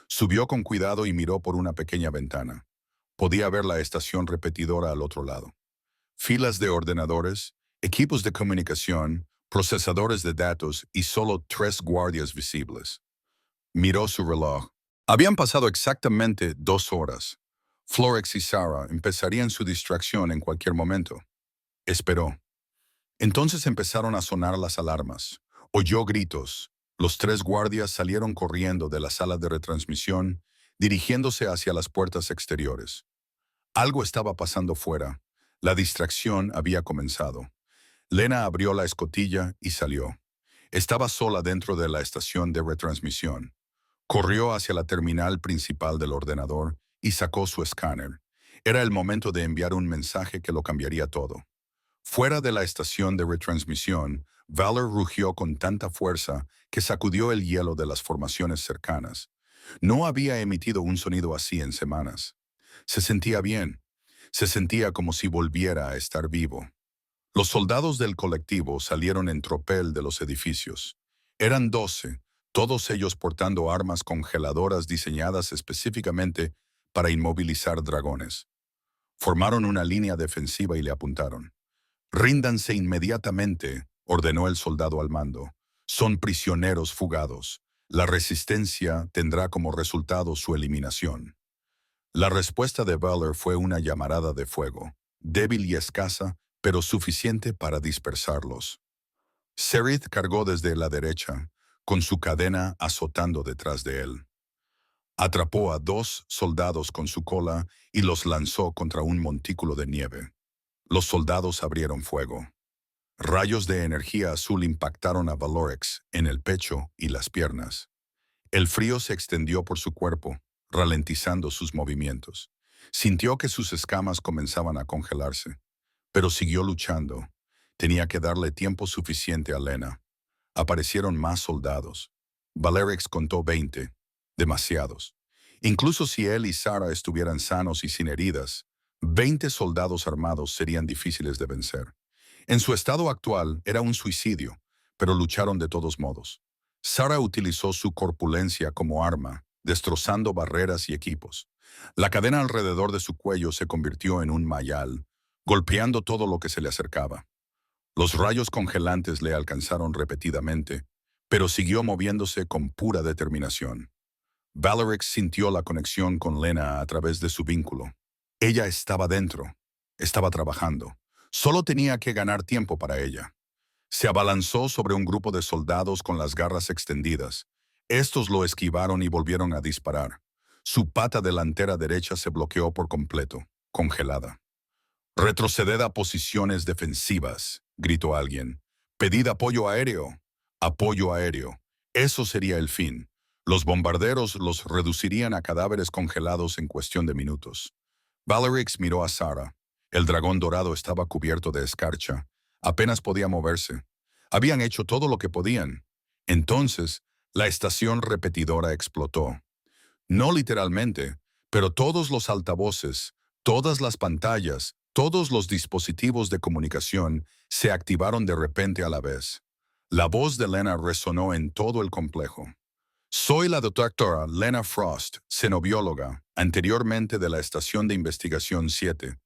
Subió con cuidado y miró por una pequeña ventana. Podía ver la estación repetidora al otro lado. Filas de ordenadores, equipos de comunicación, procesadores de datos y solo 3 guardias visibles. Miró su reloj. Habían pasado exactamente 2 horas. Florex y Sarah empezarían su distracción en cualquier momento. Esperó. Entonces empezaron a sonar las alarmas. Oyó gritos. Los 3 guardias salieron corriendo de la sala de retransmisión, dirigiéndose hacia las puertas exteriores. Algo estaba pasando fuera. La distracción había comenzado. Lena abrió la escotilla y salió. Estaba sola dentro de la estación de retransmisión. Corrió hacia la terminal principal del ordenador y sacó su escáner. Era el momento de enviar un mensaje que lo cambiaría todo. Fuera de la estación de retransmisión, Valor rugió con tanta fuerza que sacudió el hielo de las formaciones cercanas. No había emitido un sonido así en semanas. Se sentía bien. Se sentía como si volviera a estar vivo. Los soldados del colectivo salieron en tropel de los edificios. Eran 12, todos ellos portando armas congeladoras diseñadas específicamente para inmovilizar dragones. Formaron una línea defensiva y le apuntaron. «Ríndanse inmediatamente», ordenó el soldado al mando. «Son prisioneros fugados. La resistencia tendrá como resultado su eliminación». La respuesta de Valor fue una llamarada de fuego, débil y escasa, pero suficiente para dispersarlos. Serith cargó desde la derecha, con su cadena azotando detrás de él. Atrapó a 2 soldados con su cola y los lanzó contra un montículo de nieve. Los soldados abrieron fuego. Rayos de energía azul impactaron a Valorex en el pecho y las piernas. El frío se extendió por su cuerpo, ralentizando sus movimientos. Sintió que sus escamas comenzaban a congelarse, pero siguió luchando. Tenía que darle tiempo suficiente a Lena. Aparecieron más soldados. Valerix contó 20, demasiados. Incluso si él y Sarah estuvieran sanos y sin heridas, 20 soldados armados serían difíciles de vencer. En su estado actual era un suicidio, pero lucharon de todos modos. Sarah utilizó su corpulencia como arma, destrozando barreras y equipos. La cadena alrededor de su cuello se convirtió en un mayal, golpeando todo lo que se le acercaba. Los rayos congelantes le alcanzaron repetidamente, pero siguió moviéndose con pura determinación. Valerix sintió la conexión con Lena a través de su vínculo. Ella estaba dentro, estaba trabajando. Solo tenía que ganar tiempo para ella. Se abalanzó sobre un grupo de soldados con las garras extendidas. Estos lo esquivaron y volvieron a disparar. Su pata delantera derecha se bloqueó por completo, congelada. «Retroceded a posiciones defensivas», gritó alguien. «Pedid apoyo aéreo». Apoyo aéreo. Eso sería el fin. Los bombarderos los reducirían a cadáveres congelados en cuestión de minutos. Valerix miró a Sarah. El dragón dorado estaba cubierto de escarcha. Apenas podía moverse. Habían hecho todo lo que podían. Entonces, la estación repetidora explotó. No literalmente, pero todos los altavoces, todas las pantallas, todos los dispositivos de comunicación se activaron de repente a la vez. La voz de Lena resonó en todo el complejo. Soy la doctora Lena Frost, xenobióloga, anteriormente de la Estación de Investigación 7.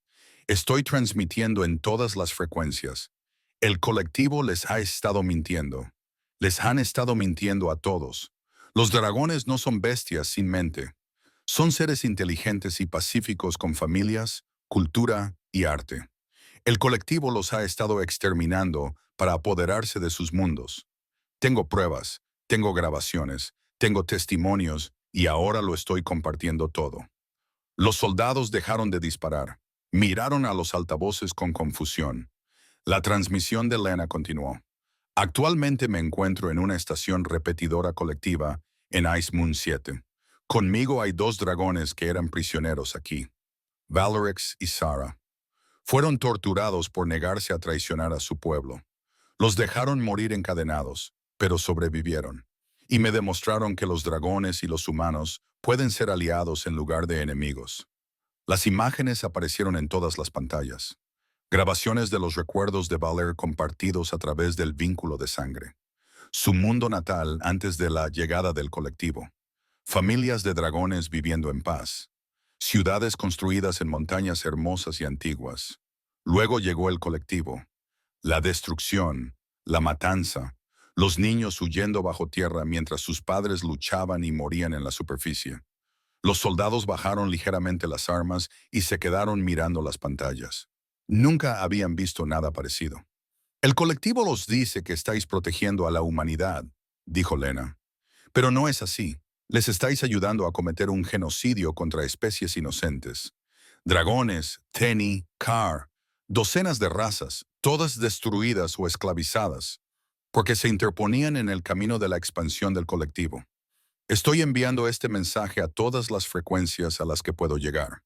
Estoy transmitiendo en todas las frecuencias. El colectivo les ha estado mintiendo. Les han estado mintiendo a todos. Los dragones no son bestias sin mente. Son seres inteligentes y pacíficos con familias, cultura y arte. El colectivo los ha estado exterminando para apoderarse de sus mundos. Tengo pruebas, tengo grabaciones, tengo testimonios y ahora lo estoy compartiendo todo. Los soldados dejaron de disparar. Miraron a los altavoces con confusión. La transmisión de Lena continuó. Actualmente me encuentro en una estación repetidora colectiva en Ice Moon 7. Conmigo hay 2 dragones que eran prisioneros aquí, Valorix y Sara. Fueron torturados por negarse a traicionar a su pueblo. Los dejaron morir encadenados, pero sobrevivieron. Y me demostraron que los dragones y los humanos pueden ser aliados en lugar de enemigos. Las imágenes aparecieron en todas las pantallas. Grabaciones de los recuerdos de Valer compartidos a través del vínculo de sangre. Su mundo natal antes de la llegada del colectivo. Familias de dragones viviendo en paz. Ciudades construidas en montañas hermosas y antiguas. Luego llegó el colectivo. La destrucción, la matanza, los niños huyendo bajo tierra mientras sus padres luchaban y morían en la superficie. Los soldados bajaron ligeramente las armas y se quedaron mirando las pantallas. Nunca habían visto nada parecido. El colectivo los dice que estáis protegiendo a la humanidad, dijo Lena. Pero no es así. Les estáis ayudando a cometer un genocidio contra especies inocentes. Dragones, Tenny, Car, docenas de razas, todas destruidas o esclavizadas, porque se interponían en el camino de la expansión del colectivo. Estoy enviando este mensaje a todas las frecuencias a las que puedo llegar.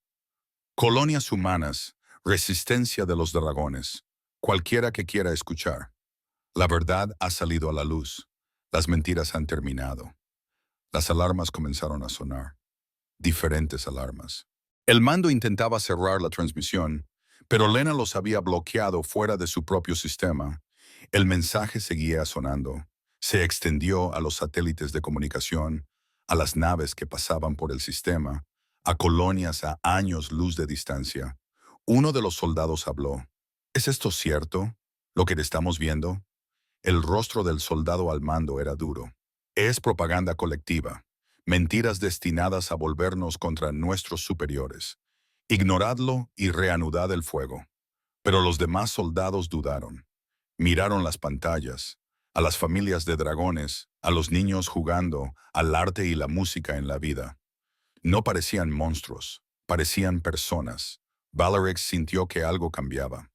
Colonias humanas, resistencia de los dragones, cualquiera que quiera escuchar. La verdad ha salido a la luz. Las mentiras han terminado. Las alarmas comenzaron a sonar. Diferentes alarmas. El mando intentaba cerrar la transmisión, pero Lena los había bloqueado fuera de su propio sistema. El mensaje seguía sonando. Se extendió a los satélites de comunicación, a las naves que pasaban por el sistema, a colonias a años luz de distancia. Uno de los soldados habló. ¿Es esto cierto? ¿Lo que estamos viendo? El rostro del soldado al mando era duro. Es propaganda colectiva. Mentiras destinadas a volvernos contra nuestros superiores. Ignoradlo y reanudad el fuego. Pero los demás soldados dudaron. Miraron las pantallas, a las familias de dragones, a los niños jugando, al arte y la música en la vida. No parecían monstruos, parecían personas. Valorix sintió que algo cambiaba.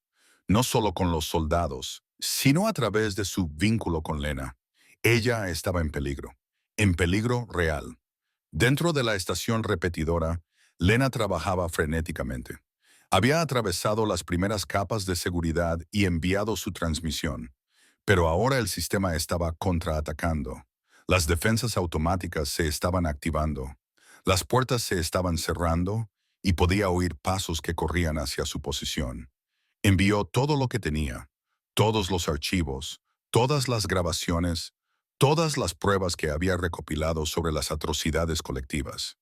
No solo con los soldados, sino a través de su vínculo con Lena. Ella estaba en peligro real. Dentro de la estación repetidora, Lena trabajaba frenéticamente. Había atravesado las primeras capas de seguridad y enviado su transmisión. Pero ahora el sistema estaba contraatacando. Las defensas automáticas se estaban activando. Las puertas se estaban cerrando y podía oír pasos que corrían hacia su posición. Envió todo lo que tenía, todos los archivos, todas las grabaciones, todas las pruebas que había recopilado sobre las atrocidades colectivas.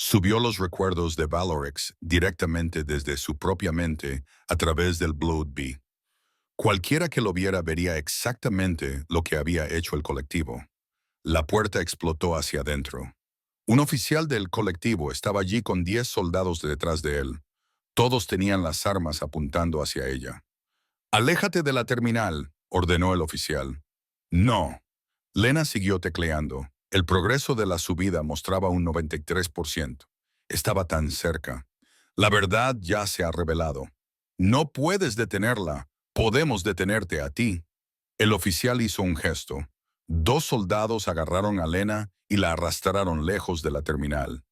Subió los recuerdos de Valorix directamente desde su propia mente a través del Blood Bee. Cualquiera que lo viera vería exactamente lo que había hecho el colectivo. La puerta explotó hacia adentro. Un oficial del colectivo estaba allí con 10 soldados detrás de él. Todos tenían las armas apuntando hacia ella. «Aléjate de la terminal», ordenó el oficial. «No». Lena siguió tecleando. El progreso de la subida mostraba un 93%. Estaba tan cerca. La verdad ya se ha revelado. «No puedes detenerla. Podemos detenerte a ti». El oficial hizo un gesto. 2 soldados agarraron a Lena y la arrastraron lejos de la terminal.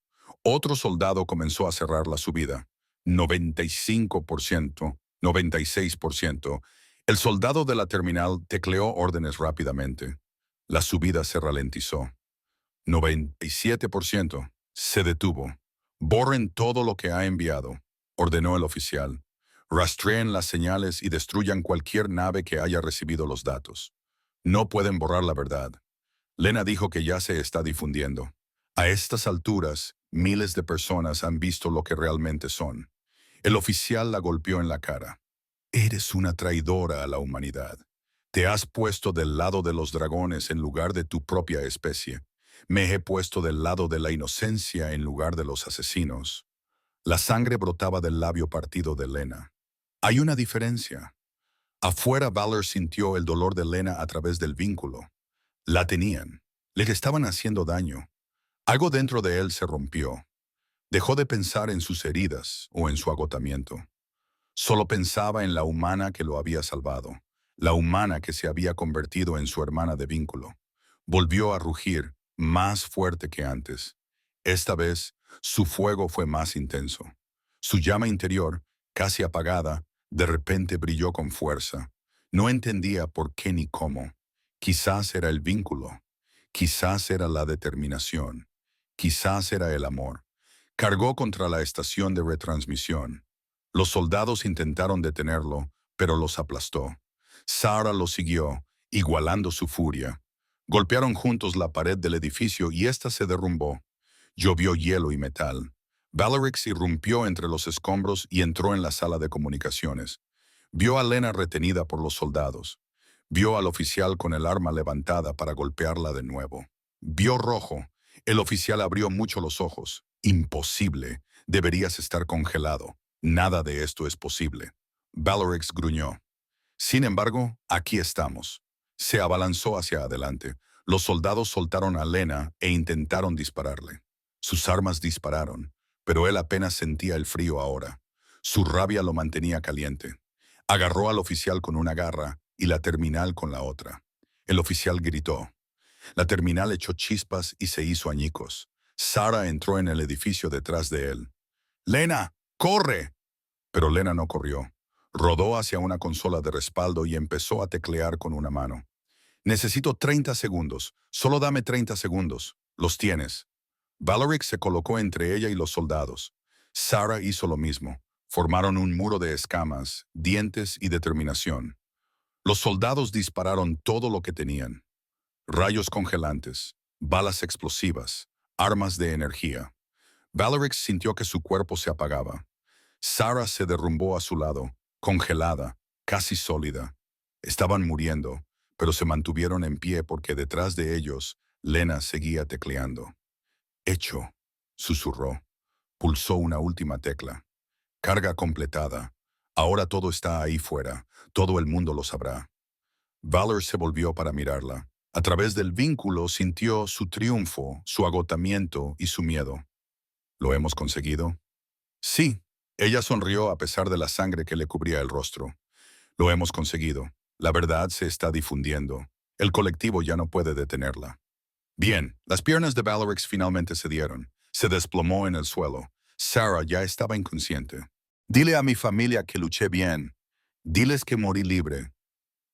Otro soldado comenzó a cerrar la subida. 95%, 96%. El soldado de la terminal tecleó órdenes rápidamente. La subida se ralentizó. 97%. Se detuvo. «Borren todo lo que ha enviado», ordenó el oficial. «Rastreen las señales y destruyan cualquier nave que haya recibido los datos. No pueden borrar la verdad». Lena dijo que ya se está difundiendo. A estas alturas, miles de personas han visto lo que realmente son. El oficial la golpeó en la cara. Eres una traidora a la humanidad. Te has puesto del lado de los dragones en lugar de tu propia especie. Me he puesto del lado de la inocencia en lugar de los asesinos. La sangre brotaba del labio partido de Lena. Hay una diferencia. Afuera, Valor sintió el dolor de Lena a través del vínculo. La tenían. Le estaban haciendo daño. Algo dentro de él se rompió. Dejó de pensar en sus heridas o en su agotamiento. Solo pensaba en la humana que lo había salvado, la humana que se había convertido en su hermana de vínculo. Volvió a rugir, más fuerte que antes. Esta vez, su fuego fue más intenso. Su llama interior, casi apagada, de repente brilló con fuerza. No entendía por qué ni cómo. Quizás era el vínculo. Quizás era la determinación. Quizás era el amor. Cargó contra la estación de retransmisión. Los soldados intentaron detenerlo, pero los aplastó. Sarah lo siguió, igualando su furia. Golpearon juntos la pared del edificio y ésta se derrumbó. Llovió hielo y metal. Valorix irrumpió entre los escombros y entró en la sala de comunicaciones. Vio a Lena retenida por los soldados. Vio al oficial con el arma levantada para golpearla de nuevo. Vio rojo. El oficial abrió mucho los ojos. Imposible. Deberías estar congelado. Nada de esto es posible. Valorix gruñó. Sin embargo, aquí estamos. Se abalanzó hacia adelante. Los soldados soltaron a Lena e intentaron dispararle. Sus armas dispararon, pero él apenas sentía el frío ahora. Su rabia lo mantenía caliente. Agarró al oficial con una garra y la terminal con la otra. El oficial gritó. La terminal echó chispas y se hizo añicos. Sarah entró en el edificio detrás de él. ¡Lena, corre! Pero Lena no corrió. Rodó hacia una consola de respaldo y empezó a teclear con una mano. Necesito 30 segundos. Solo dame 30 segundos. Los tienes. Valorix se colocó entre ella y los soldados. Sarah hizo lo mismo. Formaron un muro de escamas, dientes y determinación. Los soldados dispararon todo lo que tenían. Rayos congelantes, balas explosivas, armas de energía. Valorix sintió que su cuerpo se apagaba. Sarah se derrumbó a su lado, congelada, casi sólida. Estaban muriendo, pero se mantuvieron en pie porque detrás de ellos, Lena seguía tecleando. Hecho, susurró. Pulsó una última tecla. Carga completada. Ahora todo está ahí fuera. Todo el mundo lo sabrá. Valor se volvió para mirarla. A través del vínculo sintió su triunfo, su agotamiento y su miedo. ¿Lo hemos conseguido? Sí. Ella sonrió a pesar de la sangre que le cubría el rostro. Lo hemos conseguido. La verdad se está difundiendo. El colectivo ya no puede detenerla. Bien, las piernas de Valorix finalmente cedieron. Se desplomó en el suelo. Sarah ya estaba inconsciente. Dile a mi familia que luché bien. Diles que morí libre.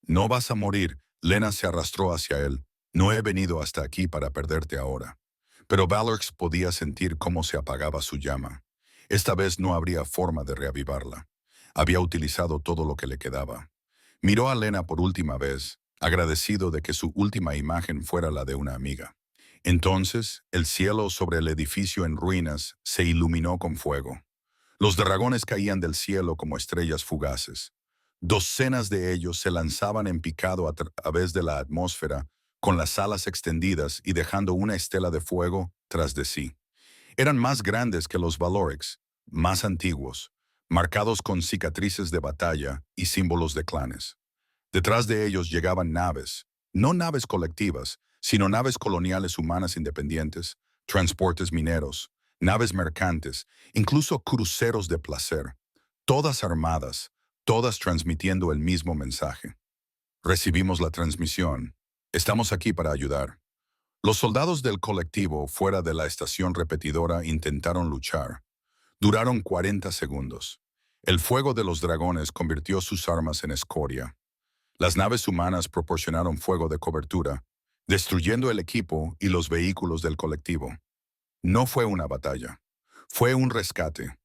No vas a morir. Lena se arrastró hacia él. No he venido hasta aquí para perderte ahora. Pero Valorix podía sentir cómo se apagaba su llama. Esta vez no habría forma de reavivarla. Había utilizado todo lo que le quedaba. Miró a Lena por última vez, agradecido de que su última imagen fuera la de una amiga. Entonces, el cielo sobre el edificio en ruinas se iluminó con fuego. Los dragones caían del cielo como estrellas fugaces. Docenas de ellos se lanzaban en picado a través de la atmósfera, con las alas extendidas y dejando una estela de fuego tras de sí. Eran más grandes que los Valorix, más antiguos, marcados con cicatrices de batalla y símbolos de clanes. Detrás de ellos llegaban naves, no naves colectivas, sino naves coloniales humanas independientes, transportes mineros, naves mercantes, incluso cruceros de placer, todas armadas, todas transmitiendo el mismo mensaje. Recibimos la transmisión. Estamos aquí para ayudar. Los soldados del colectivo fuera de la estación repetidora intentaron luchar. Duraron 40 segundos. El fuego de los dragones convirtió sus armas en escoria. Las naves humanas proporcionaron fuego de cobertura, destruyendo el equipo y los vehículos del colectivo. No fue una batalla. Fue un rescate.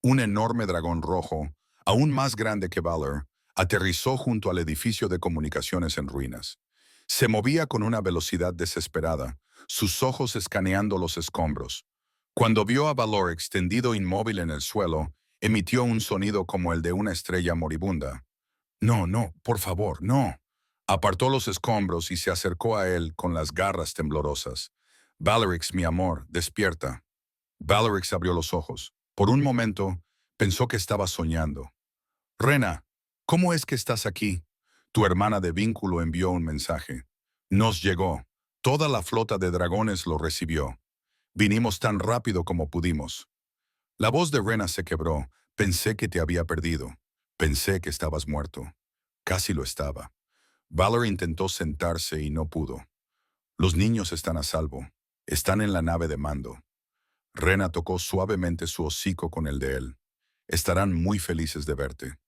Un enorme dragón rojo, aún más grande que Valor, aterrizó junto al edificio de comunicaciones en ruinas. Se movía con una velocidad desesperada, sus ojos escaneando los escombros. Cuando vio a Valorix tendido inmóvil en el suelo, emitió un sonido como el de una estrella moribunda. No, no, por favor, no. Apartó los escombros y se acercó a él con las garras temblorosas. Valorix, mi amor, despierta. Valorix abrió los ojos. Por un momento, pensó que estaba soñando. Rena, ¿cómo es que estás aquí? Tu hermana de vínculo envió un mensaje. Nos llegó. Toda la flota de dragones lo recibió. Vinimos tan rápido como pudimos. La voz de Rena se quebró. Pensé que te había perdido. Pensé que estabas muerto. Casi lo estaba. Valor intentó sentarse y no pudo. Los niños están a salvo. Están en la nave de mando. Rena tocó suavemente su hocico con el de él. Estarán muy felices de verte.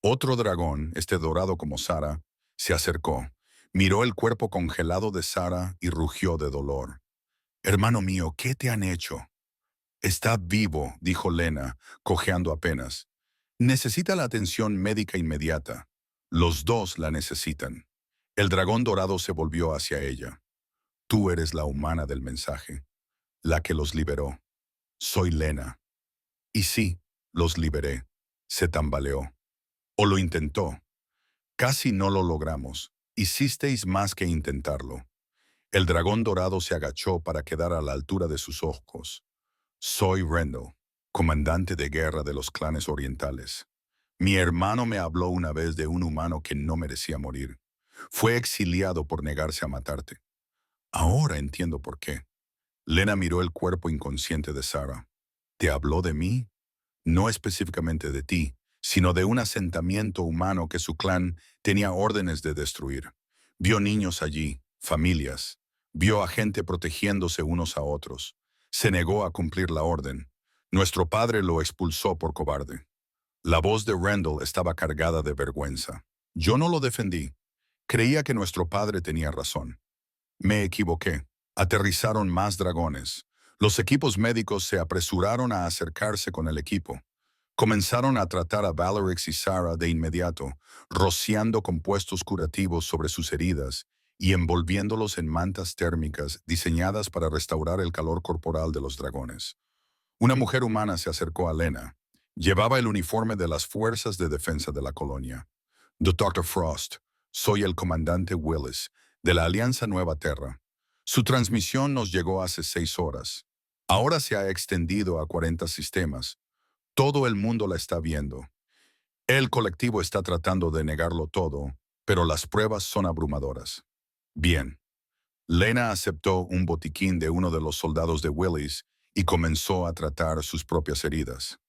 Otro dragón, este dorado como Sara, se acercó. Miró el cuerpo congelado de Sara y rugió de dolor. Hermano mío, ¿qué te han hecho? Está vivo, dijo Lena, cojeando apenas. Necesita la atención médica inmediata. Los dos la necesitan. El dragón dorado se volvió hacia ella. Tú eres la humana del mensaje, la que los liberó. Soy Lena. Y sí, los liberé. Se tambaleó. O lo intentó. Casi no lo logramos. Hicisteis más que intentarlo. El dragón dorado se agachó para quedar a la altura de sus ojos. Soy Rendell, comandante de guerra de los clanes orientales. Mi hermano me habló una vez de un humano que no merecía morir. Fue exiliado por negarse a matarte. Ahora entiendo por qué. Lena miró el cuerpo inconsciente de Sara. ¿Te habló de mí? No específicamente de ti, sino de un asentamiento humano que su clan tenía órdenes de destruir. Vio niños allí, familias. Vio a gente protegiéndose unos a otros. Se negó a cumplir la orden. Nuestro padre lo expulsó por cobarde. La voz de Rendell estaba cargada de vergüenza. Yo no lo defendí. Creía que nuestro padre tenía razón. Me equivoqué. Aterrizaron más dragones. Los equipos médicos se apresuraron a acercarse con el equipo. Comenzaron a tratar a Valorix y Sara de inmediato, rociando compuestos curativos sobre sus heridas y envolviéndolos en mantas térmicas diseñadas para restaurar el calor corporal de los dragones. Una mujer humana se acercó a Lena. Llevaba el uniforme de las Fuerzas de Defensa de la colonia. Dr. Frost, soy el comandante Willis, de la Alianza Nueva Terra. Su transmisión nos llegó hace 6 horas. Ahora se ha extendido a 40 sistemas. Todo el mundo la está viendo. El colectivo está tratando de negarlo todo, pero las pruebas son abrumadoras. Bien. Lena aceptó un botiquín de uno de los soldados de Willis y comenzó a tratar sus propias heridas.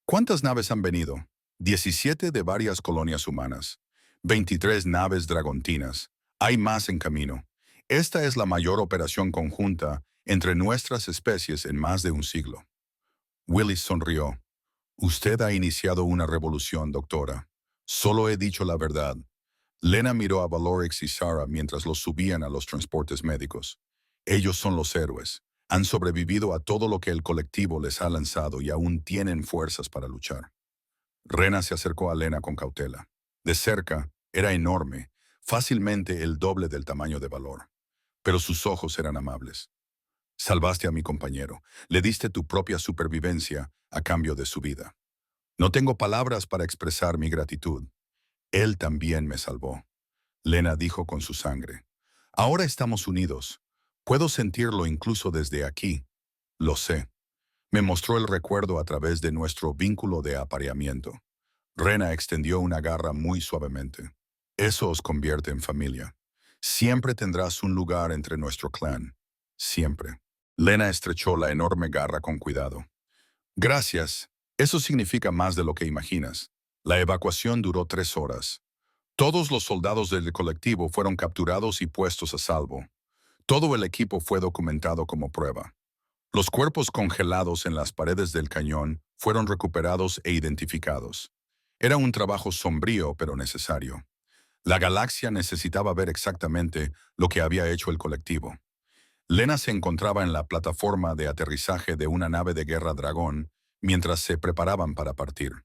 ¿Cuántas naves han venido? 17 de varias colonias humanas. 23 naves dragontinas. Hay más en camino. Esta es la mayor operación conjunta entre nuestras especies en más de un siglo. Willis sonrió. Usted ha iniciado una revolución, doctora. Solo he dicho la verdad. Lena miró a Valorix y Sara mientras los subían a los transportes médicos. Ellos son los héroes. Han sobrevivido a todo lo que el colectivo les ha lanzado y aún tienen fuerzas para luchar. Rena se acercó a Lena con cautela. De cerca, era enorme, fácilmente el doble del tamaño de Valor. Pero sus ojos eran amables. Salvaste a mi compañero. Le diste tu propia supervivencia a cambio de su vida. No tengo palabras para expresar mi gratitud. Él también me salvó. Lena dijo con su sangre. Ahora estamos unidos. Puedo sentirlo incluso desde aquí. Lo sé. Me mostró el recuerdo a través de nuestro vínculo de apareamiento. Rena extendió una garra muy suavemente. Eso os convierte en familia. Siempre tendrás un lugar entre nuestro clan. Siempre. Lena estrechó la enorme garra con cuidado. Gracias. Eso significa más de lo que imaginas. La evacuación duró 3 horas. Todos los soldados del colectivo fueron capturados y puestos a salvo. Todo el equipo fue documentado como prueba. Los cuerpos congelados en las paredes del cañón fueron recuperados e identificados. Era un trabajo sombrío pero necesario. La galaxia necesitaba ver exactamente lo que había hecho el colectivo. Lena se encontraba en la plataforma de aterrizaje de una nave de guerra dragón mientras se preparaban para partir.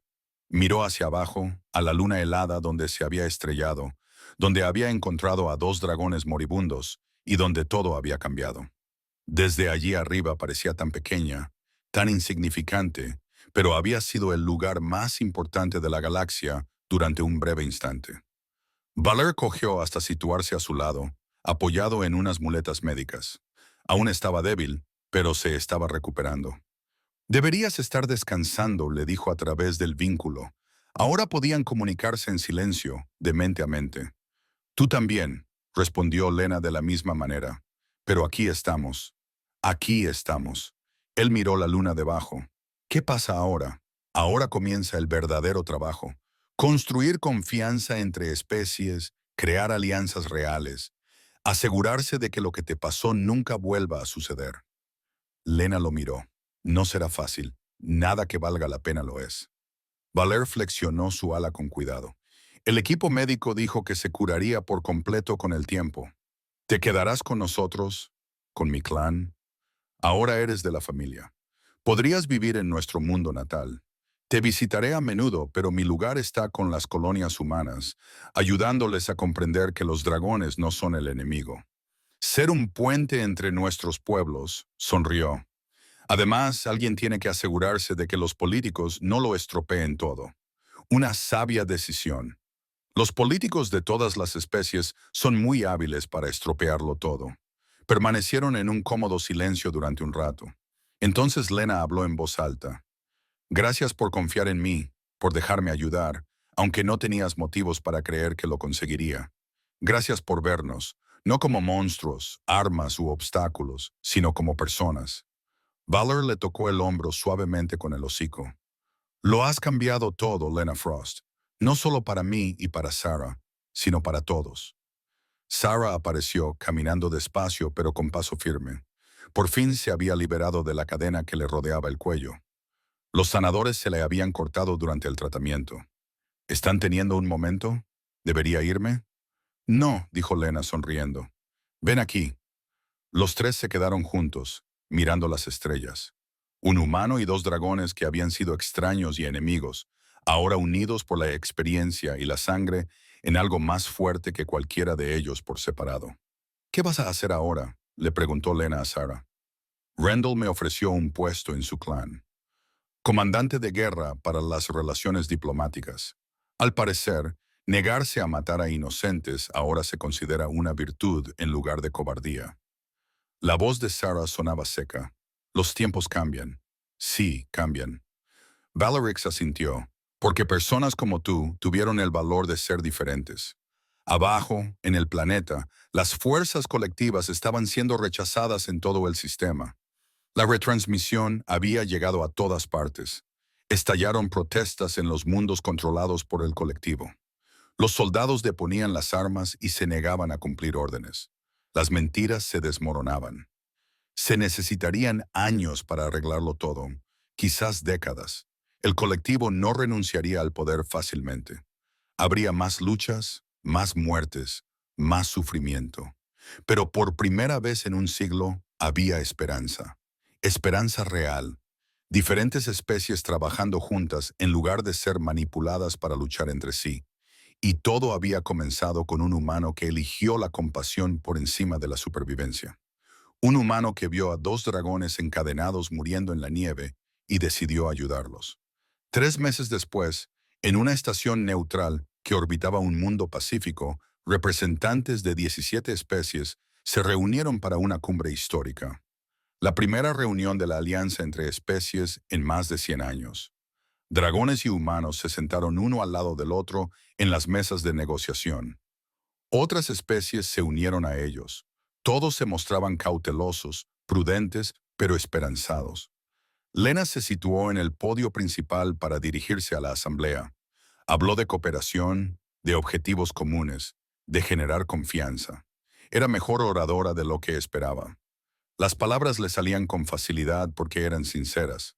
Miró hacia abajo, a la luna helada donde se había estrellado, donde había encontrado a 2 dragones moribundos y donde todo había cambiado. Desde allí arriba parecía tan pequeña, tan insignificante, pero había sido el lugar más importante de la galaxia durante un breve instante. Valer cogió hasta situarse a su lado, apoyado en unas muletas médicas. Aún estaba débil, pero se estaba recuperando. Deberías estar descansando, le dijo a través del vínculo. Ahora podían comunicarse en silencio, de mente a mente. Tú también, respondió Lena de la misma manera. Pero aquí estamos. Aquí estamos. Él miró la luna debajo. ¿Qué pasa ahora? Ahora comienza el verdadero trabajo. Construir confianza entre especies, crear alianzas reales, asegurarse de que lo que te pasó nunca vuelva a suceder. Lena lo miró. No será fácil. Nada que valga la pena lo es. Valer flexionó su ala con cuidado. El equipo médico dijo que se curaría por completo con el tiempo. Te quedarás con nosotros, con mi clan. Ahora eres de la familia. Podrías vivir en nuestro mundo natal. Te visitaré a menudo, pero mi lugar está con las colonias humanas, ayudándoles a comprender que los dragones no son el enemigo. Ser un puente entre nuestros pueblos, sonrió. Además, alguien tiene que asegurarse de que los políticos no lo estropeen todo. Una sabia decisión. Los políticos de todas las especies son muy hábiles para estropearlo todo. Permanecieron en un cómodo silencio durante un rato. Entonces Lena habló en voz alta. Gracias por confiar en mí, por dejarme ayudar, aunque no tenías motivos para creer que lo conseguiría. Gracias por vernos, no como monstruos, armas u obstáculos, sino como personas. Valor le tocó el hombro suavemente con el hocico. Lo has cambiado todo, Lena Frost. No solo para mí y para Sarah, sino para todos. Sarah apareció, caminando despacio pero con paso firme. Por fin se había liberado de la cadena que le rodeaba el cuello. Los sanadores se le habían cortado durante el tratamiento. ¿Están teniendo un momento? ¿Debería irme? No, dijo Lena sonriendo. Ven aquí. Los tres se quedaron juntos, mirando las estrellas. Un humano y 2 dragones que habían sido extraños y enemigos, ahora unidos por la experiencia y la sangre en algo más fuerte que cualquiera de ellos por separado. ¿Qué vas a hacer ahora?, le preguntó Lena a Sarah. Rendell me ofreció un puesto en su clan. Comandante de guerra para las relaciones diplomáticas. Al parecer, negarse a matar a inocentes ahora se considera una virtud en lugar de cobardía. La voz de Sarah sonaba seca. Los tiempos cambian. Sí, cambian. Valerix asintió, porque personas como tú tuvieron el valor de ser diferentes. Abajo, en el planeta, las fuerzas colectivas estaban siendo rechazadas en todo el sistema. La retransmisión había llegado a todas partes. Estallaron protestas en los mundos controlados por el colectivo. Los soldados deponían las armas y se negaban a cumplir órdenes. Las mentiras se desmoronaban. Se necesitarían años para arreglarlo todo, quizás décadas. El colectivo no renunciaría al poder fácilmente. Habría más luchas, más muertes, más sufrimiento. Pero por primera vez en un siglo había esperanza. Esperanza real. Diferentes especies trabajando juntas en lugar de ser manipuladas para luchar entre sí. Y todo había comenzado con un humano que eligió la compasión por encima de la supervivencia. Un humano que vio a 2 dragones encadenados muriendo en la nieve y decidió ayudarlos. 3 meses después, en una estación neutral que orbitaba un mundo pacífico, representantes de 17 especies se reunieron para una cumbre histórica. La primera reunión de la alianza entre especies en más de 100 años. Dragones y humanos se sentaron uno al lado del otro en las mesas de negociación. Otras especies se unieron a ellos. Todos se mostraban cautelosos, prudentes, pero esperanzados. Lena se situó en el podio principal para dirigirse a la asamblea. Habló de cooperación, de objetivos comunes, de generar confianza. Era mejor oradora de lo que esperaba. Las palabras le salían con facilidad porque eran sinceras.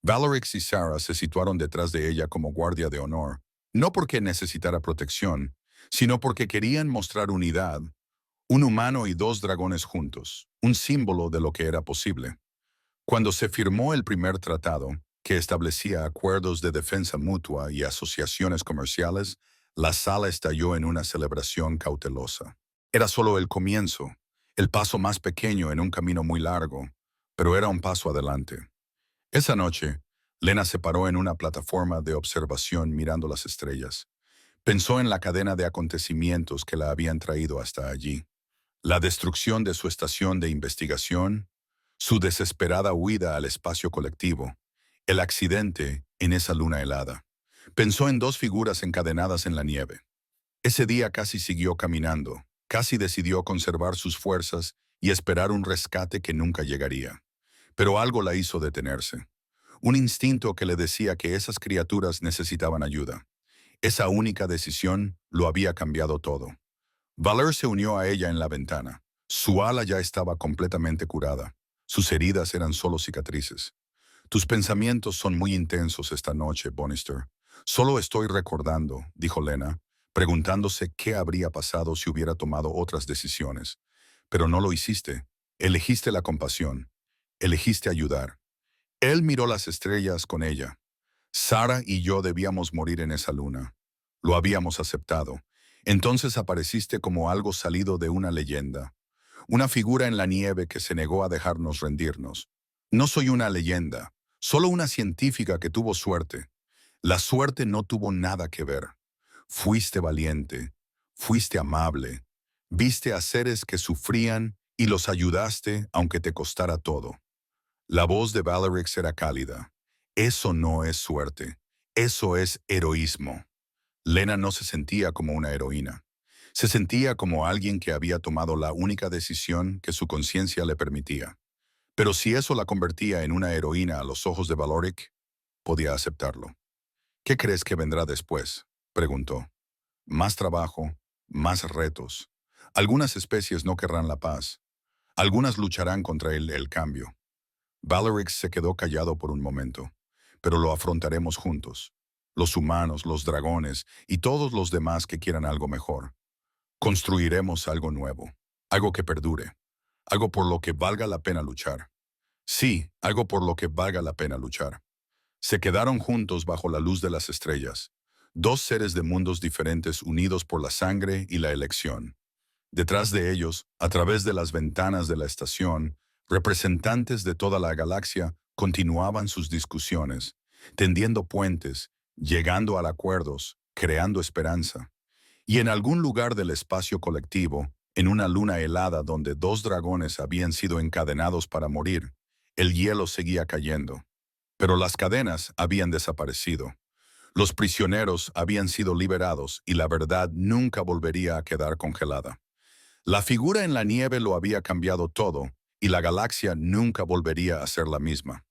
Valerix y Sarah se situaron detrás de ella como guardia de honor, no porque necesitara protección, sino porque querían mostrar unidad. Un humano y 2 dragones juntos, un símbolo de lo que era posible. Cuando se firmó el primer tratado, que establecía acuerdos de defensa mutua y asociaciones comerciales, La sala estalló en una celebración cautelosa. Era solo el comienzo, el paso más pequeño en un camino muy largo, pero era un paso adelante. Esa noche, Lena se paró en una plataforma de observación mirando las estrellas. Pensó en la cadena de acontecimientos que la habían traído hasta allí. La destrucción de su estación de investigación, su desesperada huida al espacio colectivo, el accidente en esa luna helada. Pensó en dos figuras encadenadas en la nieve. Ese día casi siguió caminando, casi decidió conservar sus fuerzas y esperar un rescate que nunca llegaría. Pero algo la hizo detenerse. Un instinto que le decía que esas criaturas necesitaban ayuda. Esa única decisión lo había cambiado todo. Valor se unió a ella en la ventana. Su ala ya estaba completamente curada. Sus heridas eran solo cicatrices. Tus pensamientos son muy intensos esta noche, Bannister. Solo estoy recordando, dijo Lena, preguntándose qué habría pasado si hubiera tomado otras decisiones. Pero no lo hiciste. Elegiste la compasión. Elegiste ayudar. Él miró las estrellas con ella. Sara y yo debíamos morir en esa luna. Lo habíamos aceptado. Entonces apareciste como algo salido de una leyenda. Una figura en la nieve que se negó a dejarnos rendirnos. No soy una leyenda, solo una científica que tuvo suerte. La suerte no tuvo nada que ver. Fuiste valiente, fuiste amable, viste a seres que sufrían y los ayudaste aunque te costara todo. La voz de Valerix era cálida. Eso no es suerte, eso es heroísmo. Lena no se sentía como una heroína. Se sentía como alguien que había tomado la única decisión que su conciencia le permitía. Pero si eso la convertía en una heroína a los ojos de Valoric, podía aceptarlo. ¿Qué crees que vendrá después?, preguntó. Más trabajo, más retos. Algunas especies no querrán la paz. Algunas lucharán contra el cambio. Valeric se quedó callado por un momento. Pero lo afrontaremos juntos. Los humanos, los dragones y todos los demás que quieran algo mejor. Construiremos algo nuevo, algo que perdure, algo por lo que valga la pena luchar. Sí, algo por lo que valga la pena luchar. Se quedaron juntos bajo la luz de las estrellas, dos seres de mundos diferentes unidos por la sangre y la elección. Detrás de ellos, a través de las ventanas de la estación, representantes de toda la galaxia continuaban sus discusiones, tendiendo puentes, llegando a acuerdos, creando esperanza. Y en algún lugar del espacio colectivo, en una luna helada donde dos dragones habían sido encadenados para morir, el hielo seguía cayendo. Pero las cadenas habían desaparecido. Los prisioneros habían sido liberados y la verdad nunca volvería a quedar congelada. La figura en la nieve lo había cambiado todo y la galaxia nunca volvería a ser la misma.